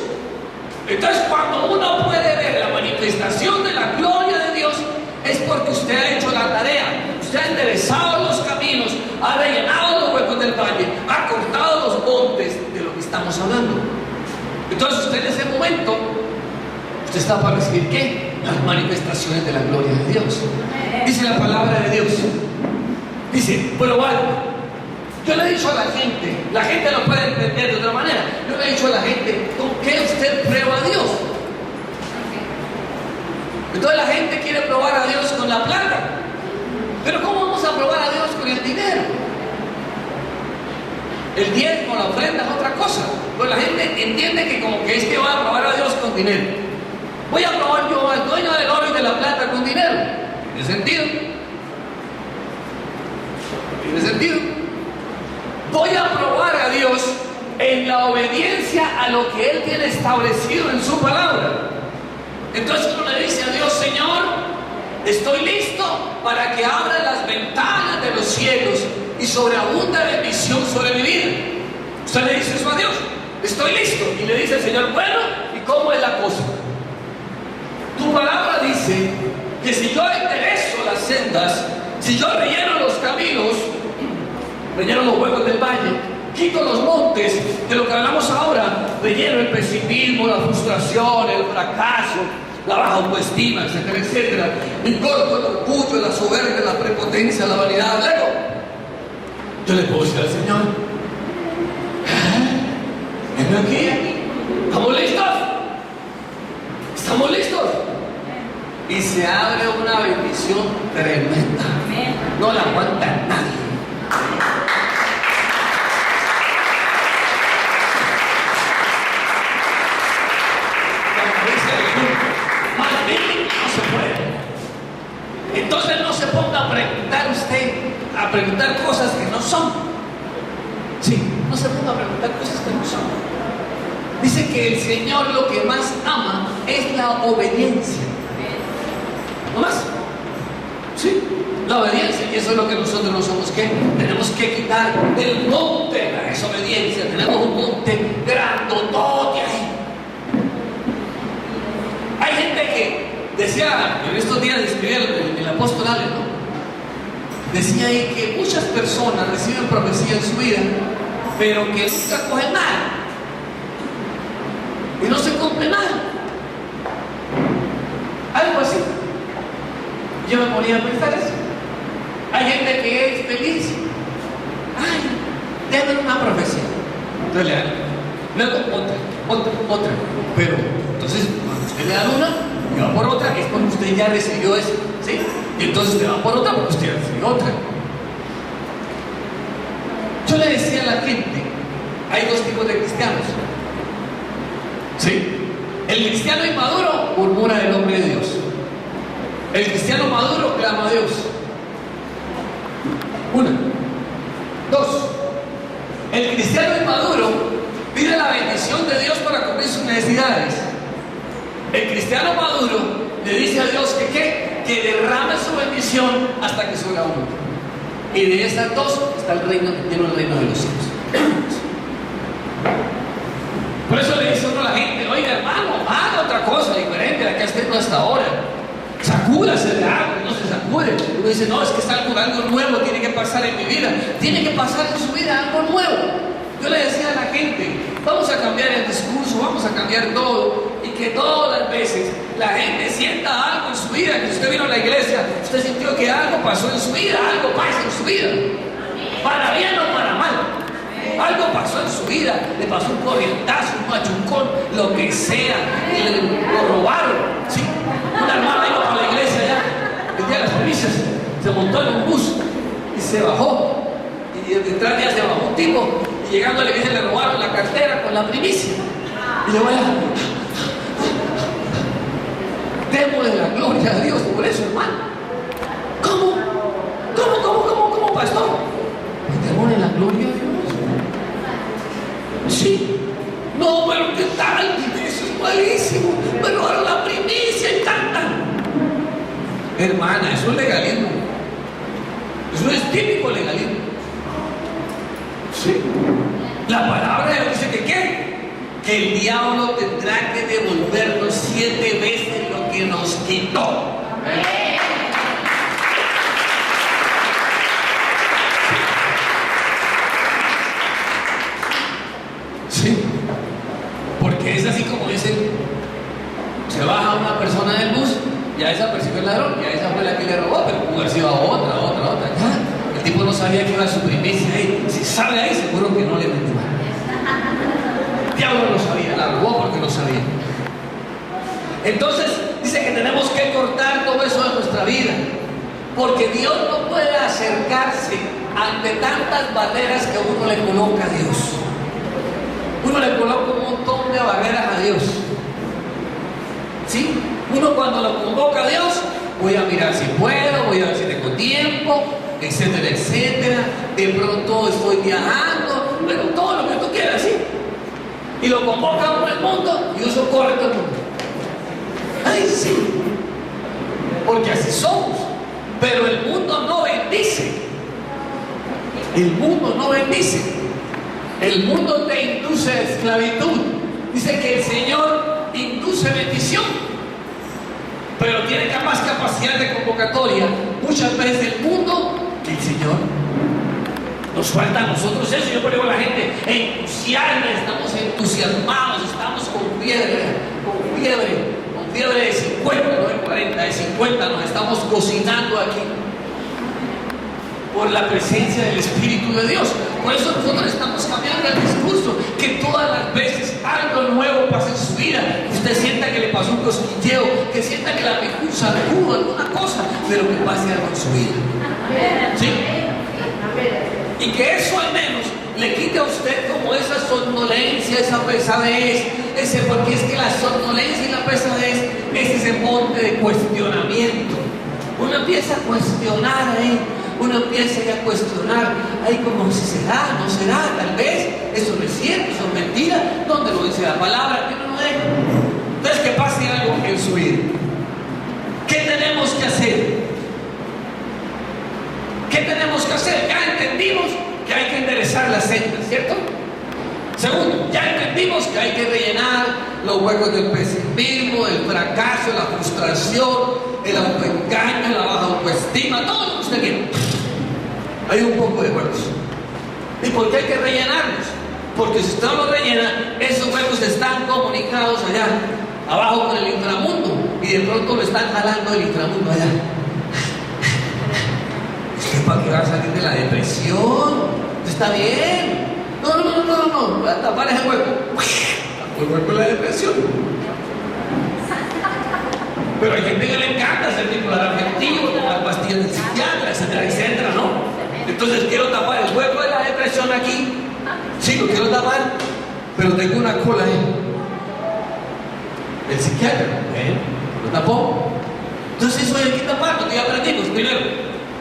Entonces, cuando uno puede ver la manifestación de la gloria de Dios, es porque usted ha hecho la tarea, usted ha enderezado los caminos, ha rellenado los huecos del valle, ha cortado los montes de lo que estamos hablando. Entonces, usted en ese momento, usted está para recibir ¿qué? Las manifestaciones de la gloria de Dios. Dice la palabra de Dios. Dice, bueno, yo le he dicho a la gente lo puede entender de otra manera. Yo le he dicho a la gente, ¿con qué usted prueba a Dios? Entonces la gente quiere probar a Dios con la plata. Pero ¿cómo vamos a probar a Dios con el dinero? El diezmo, la ofrenda es otra cosa. Pues la gente entiende que como que es que va a probar a Dios con dinero. Voy a probar yo al dueño del oro y de la plata con dinero. ¿Tiene sentido? ¿Tiene sentido? Voy a probar a Dios en la obediencia a lo que Él tiene establecido en su palabra. Entonces uno le dice a Dios, Señor, estoy listo para que abra las ventanas de los cielos y sobreabunda bendición sobre mi vida. Usted le dice eso a Dios, estoy listo. Y le dice el Señor, bueno, ¿y cómo es la cosa? Tu palabra dice que si yo enderezo las sendas, si yo relleno los caminos, relleno los huecos del valle, quito los montes, de lo que hablamos ahora, relleno el pesimismo, la frustración, el fracaso, la baja autoestima, etcétera, etcétera, y corto el orgullo, la soberbia, la prepotencia, la vanidad, el ego. Yo le puedo decir al Señor, ven aquí, ¿estamos listos? ¿Estamos listos? Y se abre una bendición tremenda. No la aguanta nadie. Más bien no se puede. Entonces no se ponga a preguntar usted, a preguntar cosas que no son. Sí, no se ponga a preguntar cosas que no son. Dice que el Señor lo que más ama es la obediencia. ¿No más? Sí, la obediencia. Y eso es lo que nosotros no somos. ¿Qué? Tenemos que quitar del monte la desobediencia. Tenemos un monte grandotote ahí. Hay gente que decía, en estos días escribía el apóstol Ale, ¿no? Decía ahí que muchas personas reciben profecía en su vida, pero que nunca cogen nada. Y no se cumple nada. Algo así. Yo me ponía a pensar eso. Hay gente que es feliz. Ay, déjame una profecía. Entonces le dan. Luego otra. Pero, entonces, cuando usted le da una y va por otra, es porque usted ya recibió eso. ¿Sí? Y entonces usted va por otra porque usted ya recibió otra. Yo le decía a la gente, hay dos tipos de cristianos. ¿Sí? El cristiano inmaduro murmura del nombre de Dios. El cristiano maduro clama a Dios. Una. Dos. El cristiano inmaduro pide la bendición de Dios para cumplir sus necesidades. El cristiano maduro le dice a Dios que derrame su bendición hasta que sobra uno. Y de esas dos está el reino de los cielos. Por eso le dice uno a la gente: oiga, hermano, haga otra cosa diferente de la que has tenido hasta ahora. Sacúdase de algo, no se sacude. Uno dice: no, es que es algo nuevo, tiene que pasar en mi vida. Tiene que pasar en su vida algo nuevo. Yo le decía a la gente: vamos a cambiar el discurso, vamos a cambiar todo, y que todas las veces la gente sienta algo en su vida. Que usted vino a la iglesia, usted sintió que algo pasó en su vida, algo pasa en su vida, para bien o para mal. Algo pasó en su vida, le pasó un corrientazo, un machucón, lo que sea, lo robaron, ¿sí? Una hermana iba para la iglesia ya, el día de las primicias, se montó en un bus y se bajó, y detrás de ella se bajó un tipo, y llegando a la iglesia le robaron la cartera con la primicia, y le voy a démosle la gloria a Dios por eso, hermano. ¿Cómo, pastor? Pues démosle la gloria a Dios. Sí. No, pero ¿qué tal? Eso es malísimo. Pero ahora la primicia y tanta. Hermana, eso es legalismo. Eso es típico legalismo. Sí. La palabra de Dios dice que ¿qué? Que el diablo tendrá que devolvernos 7 veces lo que nos quitó. Sí, porque es así como dicen: se baja una persona del bus y a esa persiguió el ladrón, y a esa fue la que le robó, pero pudo haber sido a otra. Ya, el tipo no sabía que iba a su primicia ahí. Si sabe ahí, seguro que no le metió. El diablo no sabía, la robó porque no sabía. Entonces dice que tenemos que cortar todo eso de nuestra vida, porque Dios no puede acercarse ante tantas barreras que uno le coloca a Dios. Uno le coloca un montón de barreras a Dios. ¿Sí? Uno cuando lo convoca a Dios, voy a mirar si puedo, voy a ver si tengo tiempo, etcétera, etcétera. De pronto estoy viajando, bueno, todo lo que tú quieras, ¿sí? Y lo convoca uno al mundo y eso corre todo el mundo. Ay, sí. Porque así somos. Pero el mundo no bendice. El mundo no bendice. El mundo te induce a esclavitud. Dice que el Señor induce bendición, pero tiene más capacidad de convocatoria muchas veces el mundo que el Señor. Nos falta a nosotros eso. Yo pongo a la gente estamos entusiasmados, estamos con fiebre de 50, no de 40, de 50, nos estamos cocinando aquí por la presencia del Espíritu de Dios. Por eso nosotros estamos cambiando el discurso, que todas las veces algo nuevo pasa en su vida, que usted sienta que le pasó un cosquilleo, que sienta que la picusa pudo alguna cosa, pero que pase algo en su vida. ¿Sí? Y que eso al menos le quite a usted como esa somnolencia, esa pesadez, porque es que la somnolencia y la pesadez es ese monte de cuestionamiento. Uno empieza a cuestionar ahí. Uno empieza ya a cuestionar, ahí como si será, no será, tal vez, eso no es cierto, eso es mentira, ¿dónde lo dice la palabra? Que no lo deja. Entonces que pase algo en su vida. ¿Qué tenemos que hacer? ¿Qué tenemos que hacer? Ya entendimos que hay que enderezar la senda, ¿cierto? Segundo, ya entendimos que hay que rellenar los huecos del pesimismo, del fracaso, la frustración, el autoengaño, la baja autoestima, todo lo que usted quiera. Hay un poco de huecos. ¿Y por qué hay que rellenarlos? Porque si usted no los rellena, esos huecos están comunicados allá abajo con el inframundo, y de pronto lo están jalando el inframundo allá. ¿Usted para qué va a salir de la depresión? Está bien. No, voy a tapar ese hueco. El hueco de la depresión. Pero hay gente que le encanta ser bipolar afectivo, tomar pastillas de psiquiatra, etcétera, etcétera, ¿no? Entonces quiero tapar el hueco de la depresión aquí. Sí, lo quiero tapar, pero tengo una cola ahí. El psiquiatra, lo tapó. Entonces eso hay que taparlo, que ya aprendimos. Primero,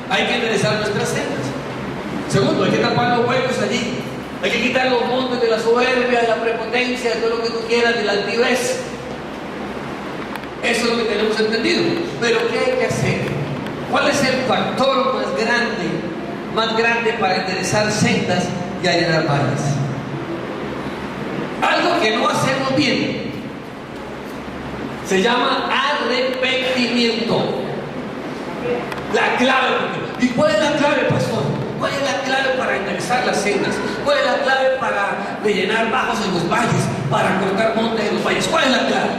hay que enderezar nuestras sendas. Segundo, hay que tapar los huecos allí. Hay que quitar los montes de la soberbia, de la prepotencia, de todo lo que tú quieras, de la altivez. Eso es lo que tenemos entendido. Pero ¿qué hay que hacer? ¿Cuál es el factor más grande para enderezar sendas y allanar valles? Algo que no hacemos bien se llama arrepentimiento. La clave. ¿Y cuál es la clave, pastor? ¿Cuál es la clave para enderezar las sendas? ¿Cuál es la clave para rellenar bajos en los valles? Para cortar montes en los valles. ¿Cuál es la clave?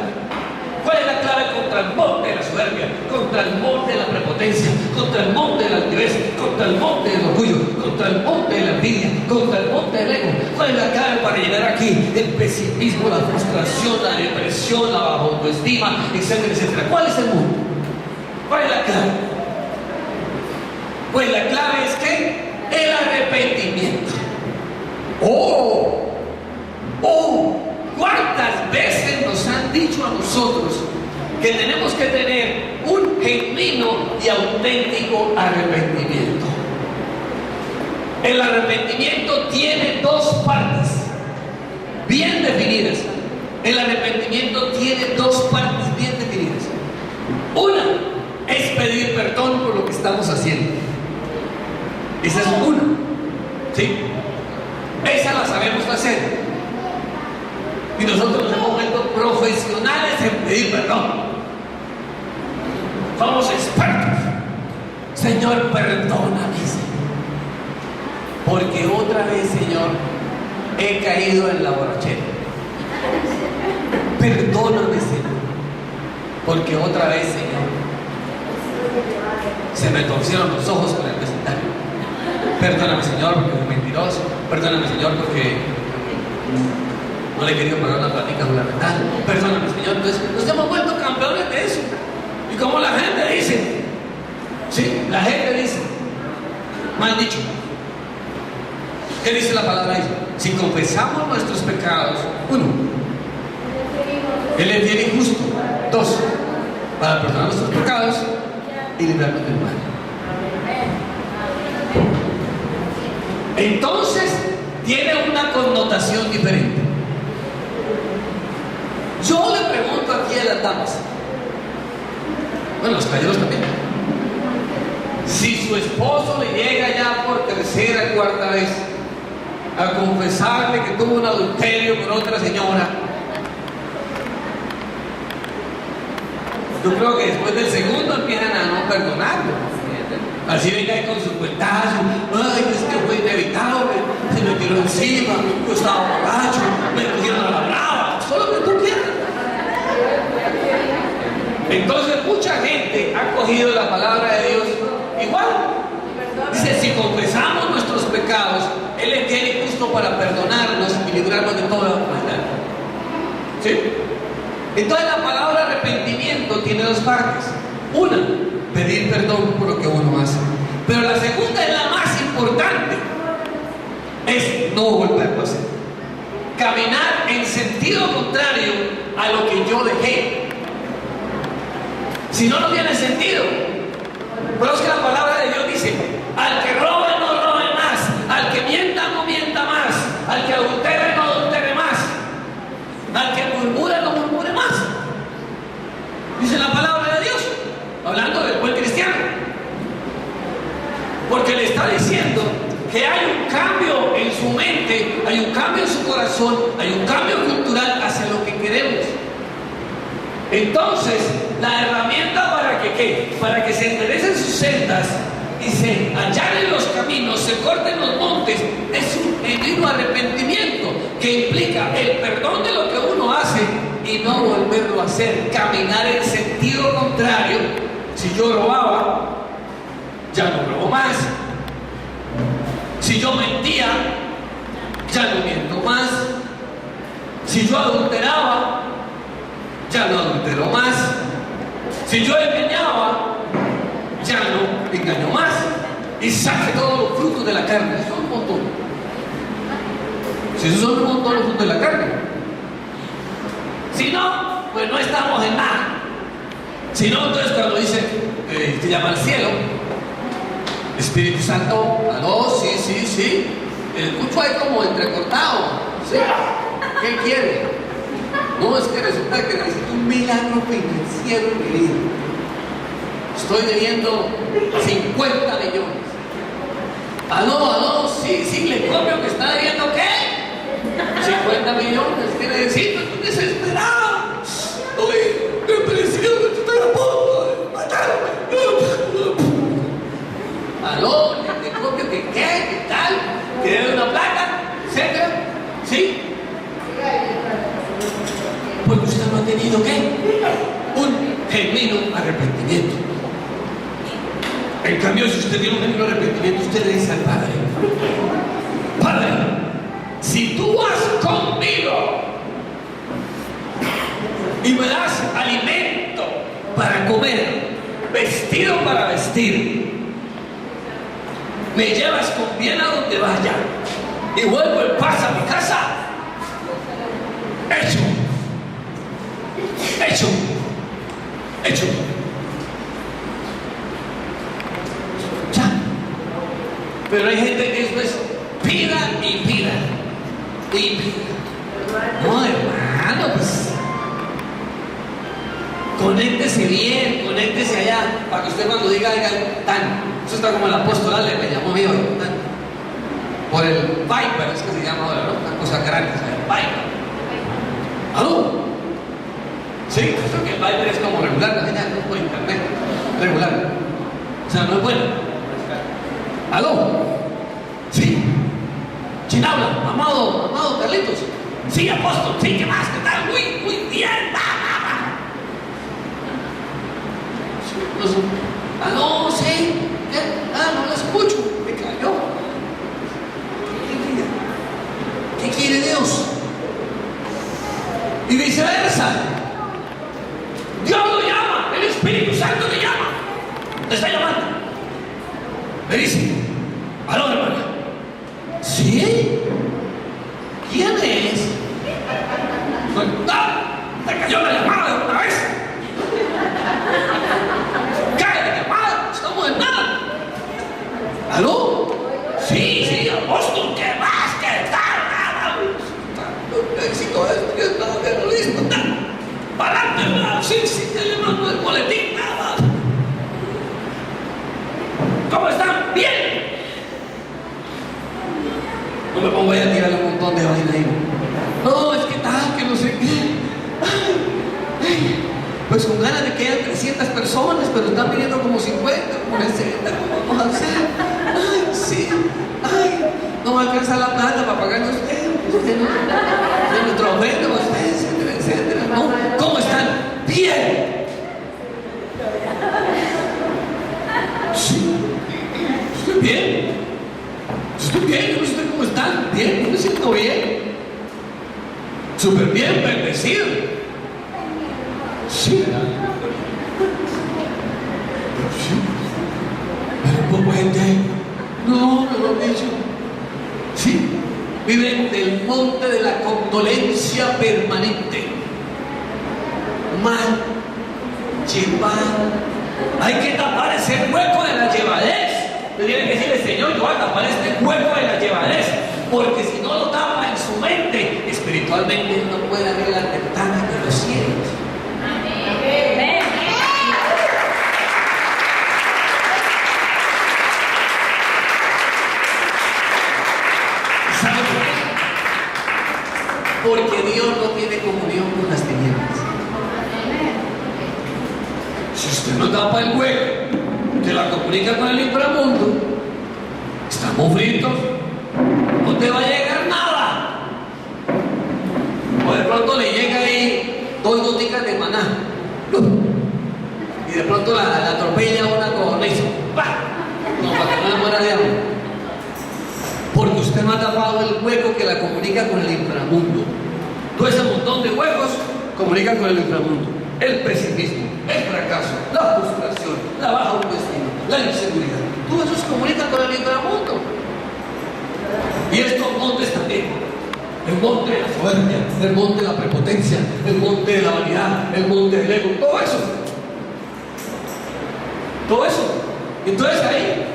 ¿Cuál es la clave contra el monte de la soberbia? Contra el monte de la prepotencia, contra el monte de la altivez, contra el monte del orgullo, contra el monte de la envidia, contra el monte del ego. ¿Cuál es la clave para llenar aquí el pesimismo, la frustración, la depresión, la baja autoestima, etcétera, etcétera? ¿Cuál es el mundo? ¿Cuál es la clave? Pues la clave es que el arrepentimiento. ¿Cuántas veces nos han dicho a nosotros que tenemos que tener un genuino y auténtico arrepentimiento? El arrepentimiento tiene dos partes bien definidas. El arrepentimiento tiene dos partes bien definidas. Una es pedir perdón por lo que estamos haciendo. Esa es una, ¿sí? Esa la sabemos hacer. Y nosotros nos hemos vuelto profesionales en pedir perdón. Somos expertos. Señor, perdóname, porque otra vez, Señor, he caído en la borrachera. Perdóname, Señor, porque otra vez, Señor, se me torcieron los ojos con el vecindario. Perdóname, Señor, porque soy mentiroso. Perdóname, Señor, porque no le he querido pagar una platica con la verdad. Perdóname, Señor. Entonces nos hemos vuelto campeones de eso. Y como la gente dice, sí, la gente dice, mal dicho, ¿qué dice la palabra ahí? Si confesamos nuestros pecados, uno, Él es fiel y justo. Dos, para perdonar nuestros pecados y librarnos del mal. Entonces tiene una connotación diferente. Yo le pregunto aquí a las damas, bueno, los caballeros también, si su esposo le llega ya por tercera, cuarta vez a confesarle que tuvo un adulterio con otra señora, yo creo que después del segundo empiezan a no perdonarlo. Así venga ahí con su cuentazo, ay, es que fue inevitable, se me tiró encima, yo estaba borracho, me cogieron a la brava, solo lo que tú quieras. Entonces mucha gente ha cogido la palabra de Dios igual. Dice, si confesamos nuestros pecados, Él es fiel y justo para perdonarnos y librarnos de toda maldad. ¿Sí? Entonces la palabra arrepentimiento tiene dos partes. Una, pedir perdón por lo que uno hace. Pero la segunda es la más importante. Es no volverlo a hacer. Caminar en sentido contrario a lo que yo dejé. Si no, no tiene sentido. Pero es que la palabra de Dios dice, al que robe no robe más, al que mienta no mienta más, al que adultere no adultere más, al que murmure no murmure más. Dice la palabra de Dios, hablando del buen cristiano, porque le está diciendo que hay un cambio en su mente, hay un cambio en su corazón, hay un cambio cultural hacia lo que queremos. Entonces, la herramienta para que ¿qué? Para que se enderecen sus sendas y se allanen los caminos, se corten los montes, es un genuino arrepentimiento que implica el perdón de lo que uno hace y no volverlo a hacer, caminar en sentido contrario. Si yo robaba, ya no robo más. Si yo mentía, ya no miento más. Si yo adulteraba, ya no adultero más. Si yo engañaba, ya no engaño más. Y saque todos los frutos de la carne. Son un montón. Si esos son un montón los frutos de la carne. Si no, pues no estamos en nada. Si no, entonces cuando dice, te llama al cielo, Espíritu Santo, aló, sí. El escucho ahí como entrecortado. ¿Sí? ¿Qué quiere? No, es que resulta que necesito un milagro financiero en mi vida. Estoy debiendo 50 millones. Aló, sí, le copio que está debiendo ¿qué? 50 millones. ¿Qué necesito? Estoy desesperado. Estoy depresión, estoy a punto de matarme. Aló, le copio que ¿qué tal? Que debe una plata, etcétera. ¿Sí? Porque usted no ha tenido ¿qué? Un genuino arrepentimiento. En cambio, si usted tiene un genuino arrepentimiento, usted le dice al Padre: Padre, si tú vas conmigo y me das alimento para comer, vestido para vestir, me llevas con bien a donde vaya y vuelvo en paz a mi casa, hecho. Ya. Pero hay gente que después pida y pida. No, hermano, pues conéctese bien, conéctese allá, para que usted cuando diga, eso está como el apóstol Ale, me llamó mío, por el Viper, es que se llama ahora, ¿no? Una cosa grande, ¿sabes? Viper. ¿Aló? Sí, creo que el Viper es como regular, la gente no es por internet, regular. O sea, no es bueno. ¿Aló? Sí. ¿Quién habla? Amado Carlitos. Sí, apóstol, sí, ¿qué más? ¿Qué tal? Muy bien, aló, sí. No la escucho. Me cayó. ¿Qué quiere Dios? Y viceversa. Dios lo llama, el Espíritu Santo le llama. Le está llamando. Me dice: aló, hermana. ¿Sí? ¿Quién es? Te cayó la llamada de una vez. Cae la llamada, estamos en nada. ¿Aló? Sí, apóstol, ¿qué más? ¿Qué tal? Éxito esto, que no listo, para adelante, sí, ya le mando el boletín, nada. ¿Cómo están? Bien. No me pongo a tirarle un montón de vaina ahí. No, es que tal, que no sé qué. Pues con ganas de que hayan 300 personas, pero están viniendo como 50, como 60, ¿cómo vamos a hacer? Sí, no va a alcanzar la plata para pagarle a usted de nuestra ofrenda, etcétera. ¿No? ¿Cómo están? Bien. Sí, estoy bien. Yo no sé cómo están. Bien, yo me siento bien. Súper bien, bendecido. Sí. Pero poco gente ahí. No lo he dicho. Sí. Viven del monte de la condolencia permanente. Mal llevado. Hay que tapar ese hueco de la llevadez. Le tiene que decirle: Señor, yo voy a tapar este hueco de la llevadez, porque si no lo tapa en su mente, espiritualmente no puede abrir las ventanas de los cielos. Amén. ¿Sabe por qué? Porque Dios no tiene comunión con las tinieblas. Si usted no tapa el hueco que la comunica con el inframundo, estamos fritos, no te va a llegar nada. O de pronto le llega ahí 2 goticas de maná y de pronto la atropella una codorniz, como para que no le muera de hambre, porque usted no ha tapado el hueco que la comunica con el inframundo. Todo ese montón de huecos comunican con el inframundo: el pesimismo, el fracaso, la frustración, la baja autoestima, la inseguridad. Todo eso se comunica con el inframundo. Y esto, ¿dónde está bien? el monte de la soberbia, el monte de la prepotencia, el monte de la vanidad, el monte del ego, todo eso. Todo eso. Entonces ahí,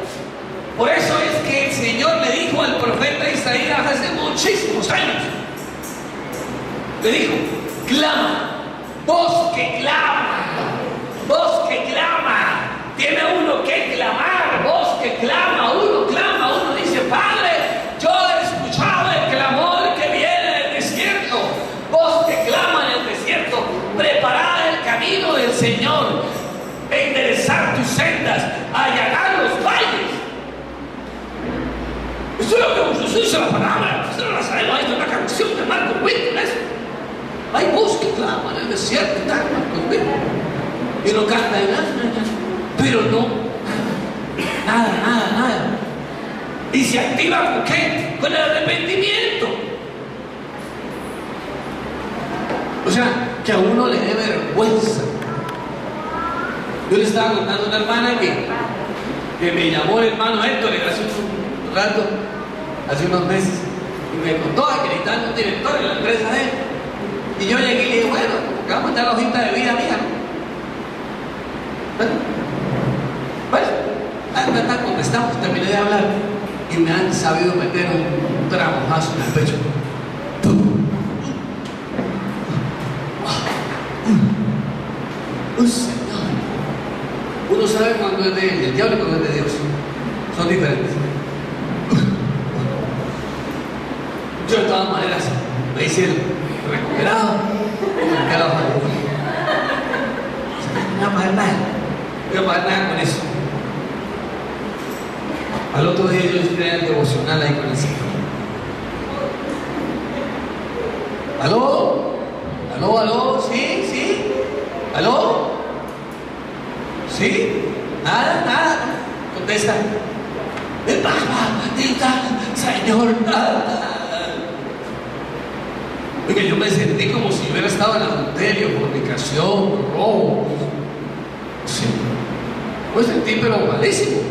por eso es que el Señor le dijo al profeta Isaías hace muchísimos años, le dijo: clama, voz que clama, tiene uno que clamar, voz que clama, uno dice: Padre, yo he escuchado el clamor que viene del desierto, voz que clama en el desierto, preparad el camino del Señor, enderezar tus sendas, allanar los valles. Esto es lo que dice la palabra. Ustedes no la sabemos. Hay una canción de Marco Witt, ¿ves? Hay voz que clama en el desierto, Marco Witt, y lo canta en pero no, nada. Y se activa ¿con qué? Con el arrepentimiento. O sea, que a uno le dé vergüenza. Yo le estaba contando a una hermana que me llamó el hermano Héctor hace un rato, hace unos meses, y me contó que necesitaban un director en la empresa de él. Y yo llegué y le dije: bueno, vamos a dar la hojita de vida mía, ¿no? Bueno, contestamos, terminé de hablar y me han sabido meter un tramojazo en el pecho. Señor, uno sabe cuando es del diablo y cuando es de Dios, son diferentes. Yo de todas maneras me hice recuperado y me quedé abajo. No voy a pagar nada con eso. Al otro día yo estuve en el devocional ahí con el Señor. ¿Aló? ¿Sí? ¿Aló? ¿Sí? Nada. Contesta: Señor, nada. Porque yo me sentí como si hubiera estado en adulterio, fornicación, robo. Sí. Me sentí pero malísimo.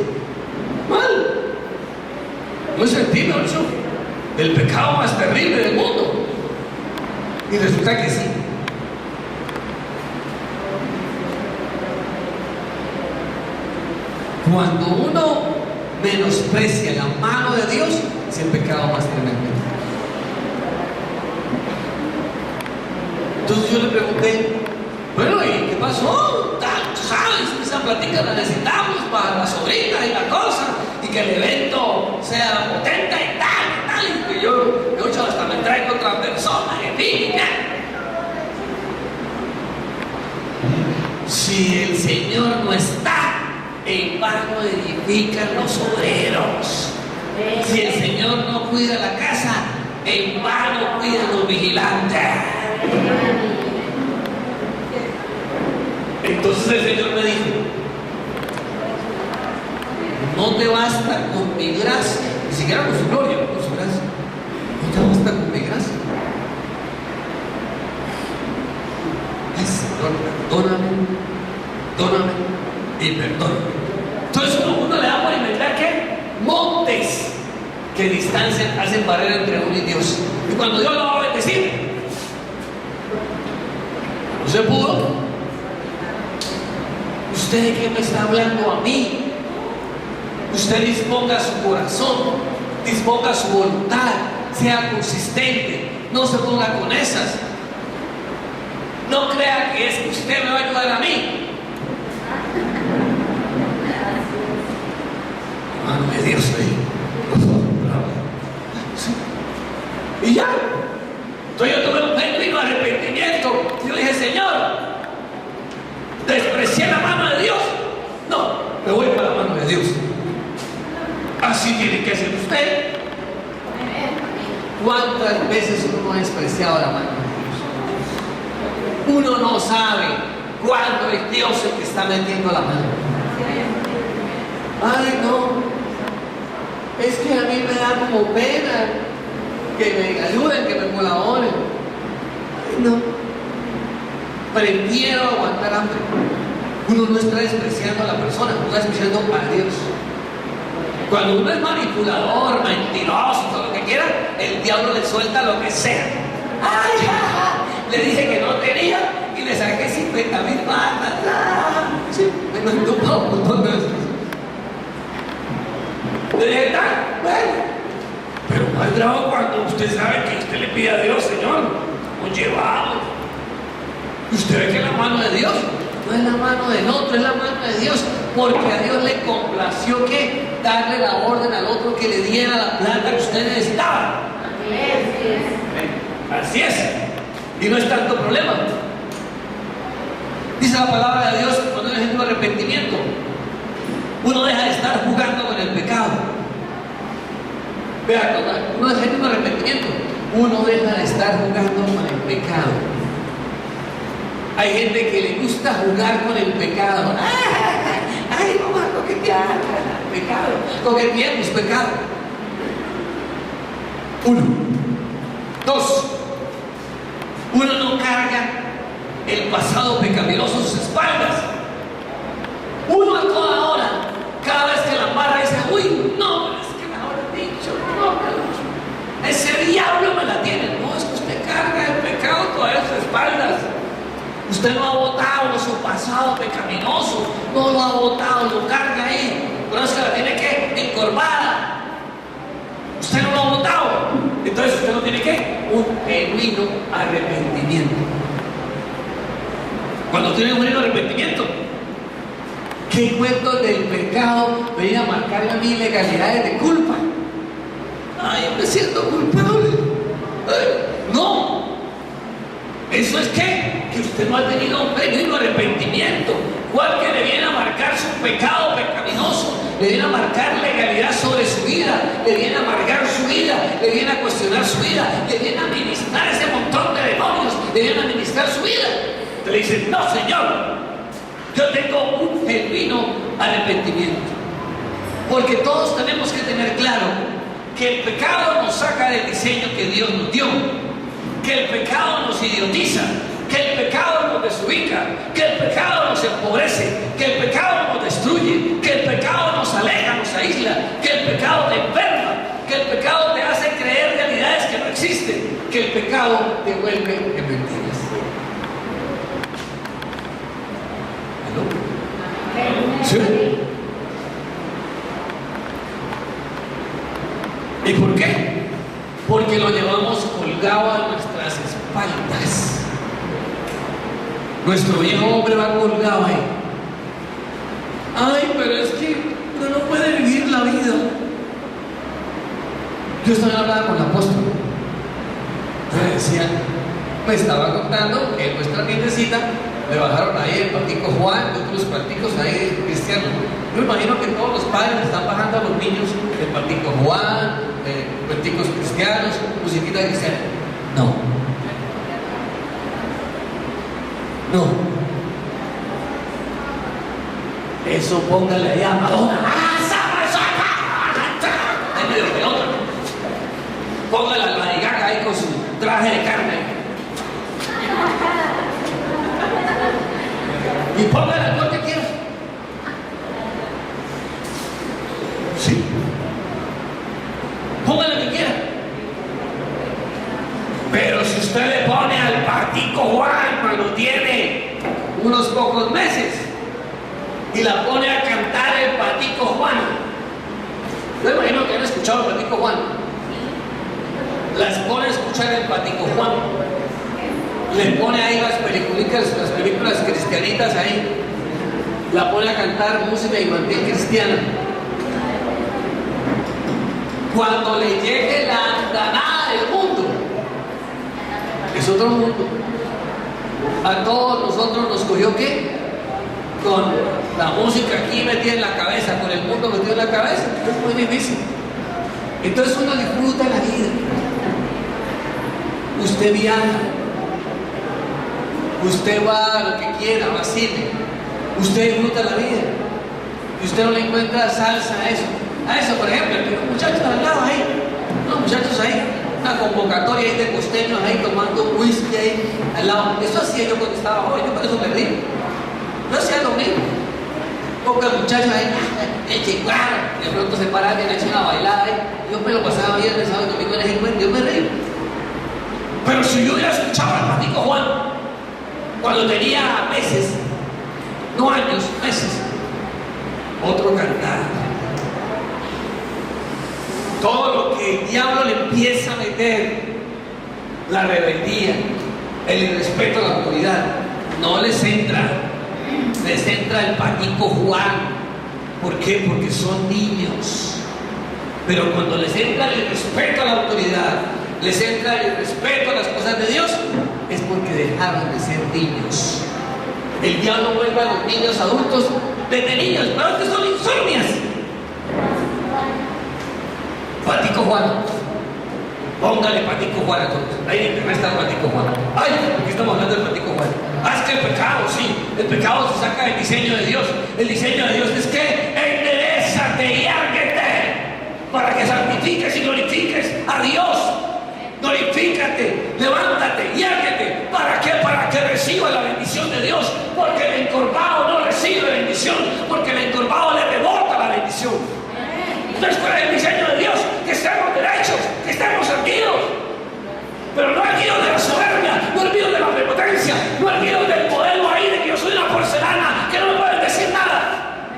Mal. Me sentí, Mauricio, el pecado más terrible del mundo. Y resulta que sí. Cuando uno menosprecia la mano de Dios, es el pecado más tremendo. Entonces yo le pregunté: bueno, ¿y qué pasó? Tú sabes que esa plática la necesitamos para la sobrina y la cosa, y que el evento sea potente y tal, y que yo hasta me traigo otra persona, en fin, si el Señor no está, en vano edifican los obreros. Si el Señor no cuida la casa, en vano cuidan los vigilantes. Entonces el Señor me dijo: no te basta con mi gracia, ni siquiera con su gloria, con su gracia. No te basta con mi gracia. Ay, Señor, perdóname y perdóname. Entonces uno le da por inventar ¿qué? Montes que distancian, hacen barrera entre uno y Dios. Y cuando Dios lo va a bendecir, no se pudo. ¿Usted de qué me está hablando a mí? Usted disponga su corazón, disponga su voluntad, sea consistente, no se ponga con esas. No crea que es que usted me va a ayudar a mí. Mano de Dios ahí. Y ya. Entonces yo tuve un genuino arrepentimiento. Yo dije: Señor, desprecié la mano de Dios. No, me voy para la mano de Dios. Así tiene que ser usted. ¿Cuántas veces uno ha despreciado la mano de Dios? Uno no sabe cuándo es Dios el que está metiendo la mano. Ay, no. Es que a mí me da como pena que me ayuden, que me colaboren. Ay, no. Prefiero aguantar hambre. Uno no está despreciando a la persona, uno está despreciando a Dios. Cuando uno es manipulador, mentiroso, todo lo que quiera, el diablo le suelta lo que sea. ¡Ay, le dije que no tenía y le saqué 50,000 más! Sí, me mandó para un montón de veces. Le dije, bueno, pero más bravo cuando usted sabe que usted le pide a Dios, Señor, un llevado. Y usted ve que la mano de Dios no es la mano del otro, es la mano de Dios, porque a Dios le complació que darle la orden al otro que le diera la plata que usted necesitaba. Así es. Y no es tanto problema. Dice la palabra de Dios cuando hay un arrepentimiento, uno deja de estar jugando con el pecado. Vea, cuando uno deja un arrepentimiento, uno deja de estar jugando con el pecado. Hay gente que le gusta jugar con el pecado. Ay, mamá, coquetear, pecado. Coqueteemos, pecado. 1. 2. Uno no carga el pasado pecaminoso en sus espaldas. Uno a toda hora, cada vez que la amarra dice, uy, no, es que me habrá dicho, no, ese diablo me la tiene. No, es que usted carga el pecado todavía en sus espaldas. Usted no ha botado su pasado pecaminoso, no lo ha botado, lo carga ahí, por eso la tiene que encorvada. Usted no lo ha botado, entonces usted no tiene que un genuino arrepentimiento. Cuando tiene un genuino arrepentimiento, ¿qué cuentos del pecado venía a marcarle a mí ilegalidades de culpa? Ay, me siento culpable. No, eso es que usted no ha tenido un genuino arrepentimiento. ¿Cuál que le viene a marcar su pecado pecaminoso? Le viene a marcar legalidad sobre su vida, le viene a amargar su vida, le viene a cuestionar su vida, le viene a ministrar ese montón de demonios, le viene a ministrar su vida. Usted le dice, no, Señor, yo tengo un genuino arrepentimiento. Porque todos tenemos que tener claro que el pecado nos saca del diseño que Dios nos dio, que el pecado nos idiotiza, que el pecado nos desubica, que el pecado nos empobrece, que el pecado nos destruye, que el pecado nos aleja, nos aísla, que el pecado te enferma, que el pecado te hace creer realidades que no existen, que el pecado te vuelve en mentiras. ¿Aló? ¿Sí? ¿Y por qué? Porque lo llevamos colgado a nuestras espaldas. Nuestro viejo hombre va colgado ahí. Ay, pero es que uno no puede vivir la vida. Yo estaba hablando con el apóstol. Yo le decía, me estaba contando que en nuestra nietecita le bajaron ahí el patico Juan y otros paticos ahí cristianos. Yo me imagino que todos los padres están bajando a los niños el patico Juan, paticos cristianos, musiquita cristiana. No. No. Eso póngale ahí a Madonna. Ahí medio pelota. Póngale a la Gaga ahí con su traje de carne. Y póngale el que quiera. Sí. Póngale lo que quiera. Pero si usted le pone al patico Juan cuando tiene unos pocos meses y la pone a cantar el patico Juan, yo imagino que han escuchado el patico Juan, las pone a escuchar el patico Juan, le pone ahí las películas cristianitas ahí, la pone a cantar música infantil cristiana. Cuando le llegue la andanada del mundo, es otro mundo. A todos nosotros nos cogió ¿qué? Con la música aquí metida en la cabeza, con el mundo metido en la cabeza. Es muy difícil. Entonces uno disfruta la vida. Usted viaja, usted va a lo que quiera, va a cine, usted disfruta la vida y usted no le encuentra salsa a eso. A eso, por ejemplo, los muchachos al lado ahí, los muchachos ahí, una convocatoria ahí de costeños ahí tomando whisky ahí al lado. Eso hacía yo cuando estaba joven, yo por eso me río. Yo hacía lo mismo. Pocos muchachos ahí, chingar, de pronto se paran y le echan una bailada. Yo me lo pasaba bien el sábado y domingo en ese encuentro, yo me reí. Pero si yo hubiera escuchado al Patico Juan cuando tenía meses, no años, meses, otro cantar. Todo lo que el diablo le empieza a meter, la rebeldía, el irrespeto a la autoridad, no les entra el Patico Juan. ¿Por qué? Porque son niños. Pero cuando les entra el respeto a la autoridad, les entra el respeto a las cosas de Dios, es porque dejaron de ser niños. El diablo vuelve a los niños adultos desde niños, pero que son insomnias. Patico Juan, póngale Patico Juan a todos. Ahí en internet está el Patico Juan. Ay, ¿por qué estamos hablando del Patico Juan? Es que el pecado, sí, el pecado se saca del diseño de Dios. El diseño de Dios es que enderezate y árguete para que santifiques y glorifiques a Dios. Glorifícate, levántate y árguete. ¿Para qué? Para que reciba la bendición de Dios. Porque el encorvado no recibe bendición, porque el encorvado le rebota la bendición. Entonces, ¿cuál es el diseño de Dios? Que estemos derechos, que estemos erguidos. Pero no erguidos de la soberbia, no erguidos de la prepotencia, no erguidos del modelo ahí de que yo soy una porcelana, que no me pueden decir nada.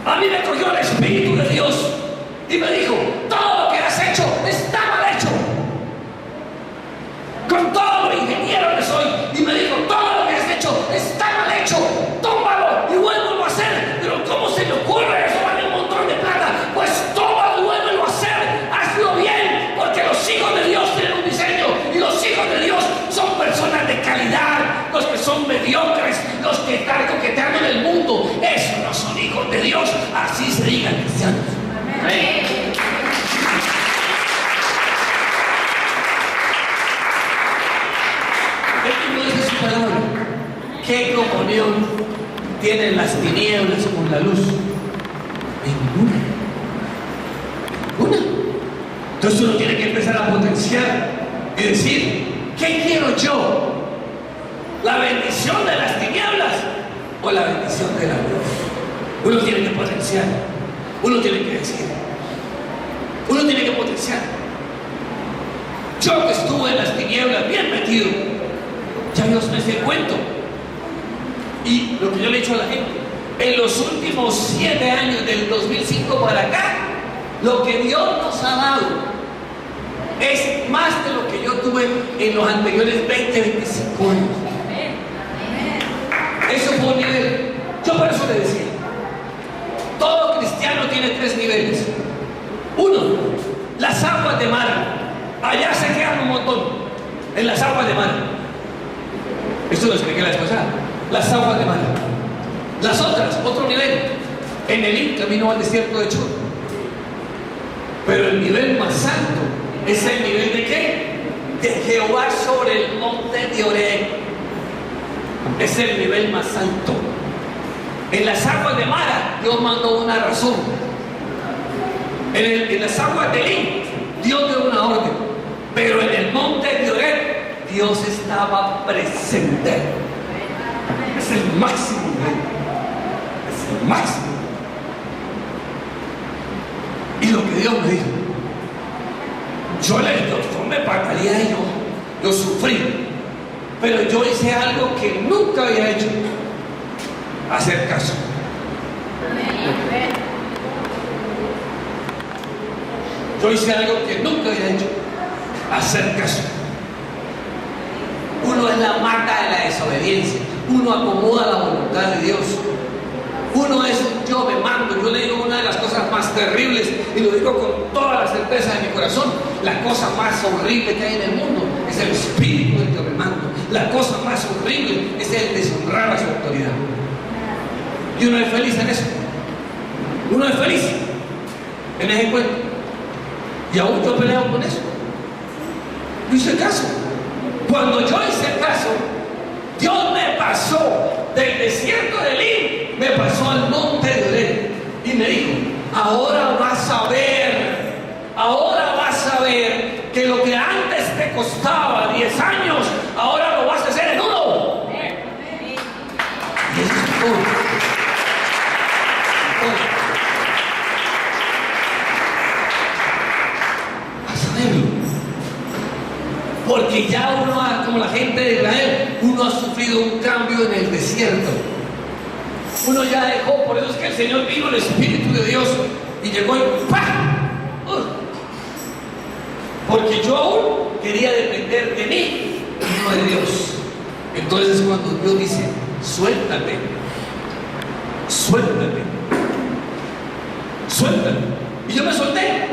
A mí me cogió el Espíritu de Dios y me dijo: todo lo que has hecho está mal hecho. Con todo lo ingeniero que soy, y me dijo: todo lo que has hecho está mal hecho, tómalo y vuélvelo a hacer. Pero ¿cómo se le ocurre? Eso vale un montón de plata. Pues tómalo y vuélvelo a hacer, hazlo bien, porque los hijos de Dios tienen un diseño, y los hijos de Dios son personas de calidad. Los que son mediocres, los que están coqueteando en el mundo, esos no son hijos de Dios, así se digan cristianos. Amén. Palabra. ¿Qué comunión tienen las tinieblas con la luz? Ninguna. Entonces uno tiene que empezar a potenciar y decir: ¿qué quiero yo? ¿La bendición de las tinieblas o la bendición de la luz? Uno tiene que potenciar, uno tiene que decir, uno tiene que potenciar. Yo que estuve en las tinieblas bien metido, ya Dios me hace el cuento. Y lo que yo le he dicho a la gente, en los últimos 7 años, del 2005 para acá, lo que Dios nos ha dado es más de lo que yo tuve en los anteriores 20, 25 años. Eso fue un nivel. Yo por eso le decía, todo cristiano tiene 3 niveles. 1, las aguas de mar. Allá se quedan un montón, en las aguas de mar. Esto lo expliqué la vez pasada. Las aguas de mar. Las otras, otro nivel. En el camino al desierto de Chur. Pero el nivel más alto es el nivel de ¿qué? De Jehová sobre el monte de Oreb. Es el nivel más alto. En las aguas de Mara, Dios mandó una razón. En las aguas de Elín, Dios dio una orden. Pero en el monte de Oreb, Dios estaba presente. Es el máximo nivel. Es el máximo. Y lo que Dios me dijo, yo me pagaría y yo sufrí. Pero yo hice algo que nunca había hecho: hacer caso. Yo hice algo que nunca había hecho: hacer caso. Uno es la marca de la desobediencia. Uno acomoda la voluntad de Dios. Uno es un yo me mando. Yo le digo una de las cosas más terribles, y lo digo con toda la certeza de mi corazón: la cosa más horrible que hay en el mundo es el espíritu del yo me mando. La cosa más horrible es el deshonrar a su autoridad. Y uno es feliz en eso. Uno es feliz en ese cuento. Y aún yo peleo con eso. No hice caso. Cuando yo hice caso, Dios me pasó del desierto de Elín, me pasó al monte de Oreb y me dijo: ahora vas a ver que lo que antes te costaba 10 años, ahora lo vas a hacer en 1. Y eso es todo. Porque ya uno, como la gente de Israel, uno ha sufrido un cambio en el desierto. Uno ya dejó, por eso es que el Señor vino, el Espíritu de Dios, y llegó y ¡pah! Porque yo aún quería depender de mí y no de Dios. Entonces cuando Dios dice, suéltate, suéltate, suéltate. Y yo me solté.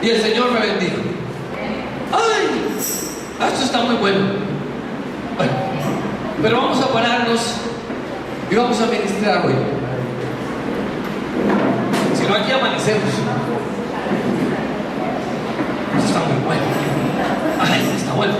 Y el Señor me bendijo. ¡Ay! Esto está muy bueno. Bueno, pero vamos a pararnos y vamos a ministrar hoy. Si no, aquí amanecemos. Esto está muy bueno. Ay, está bueno.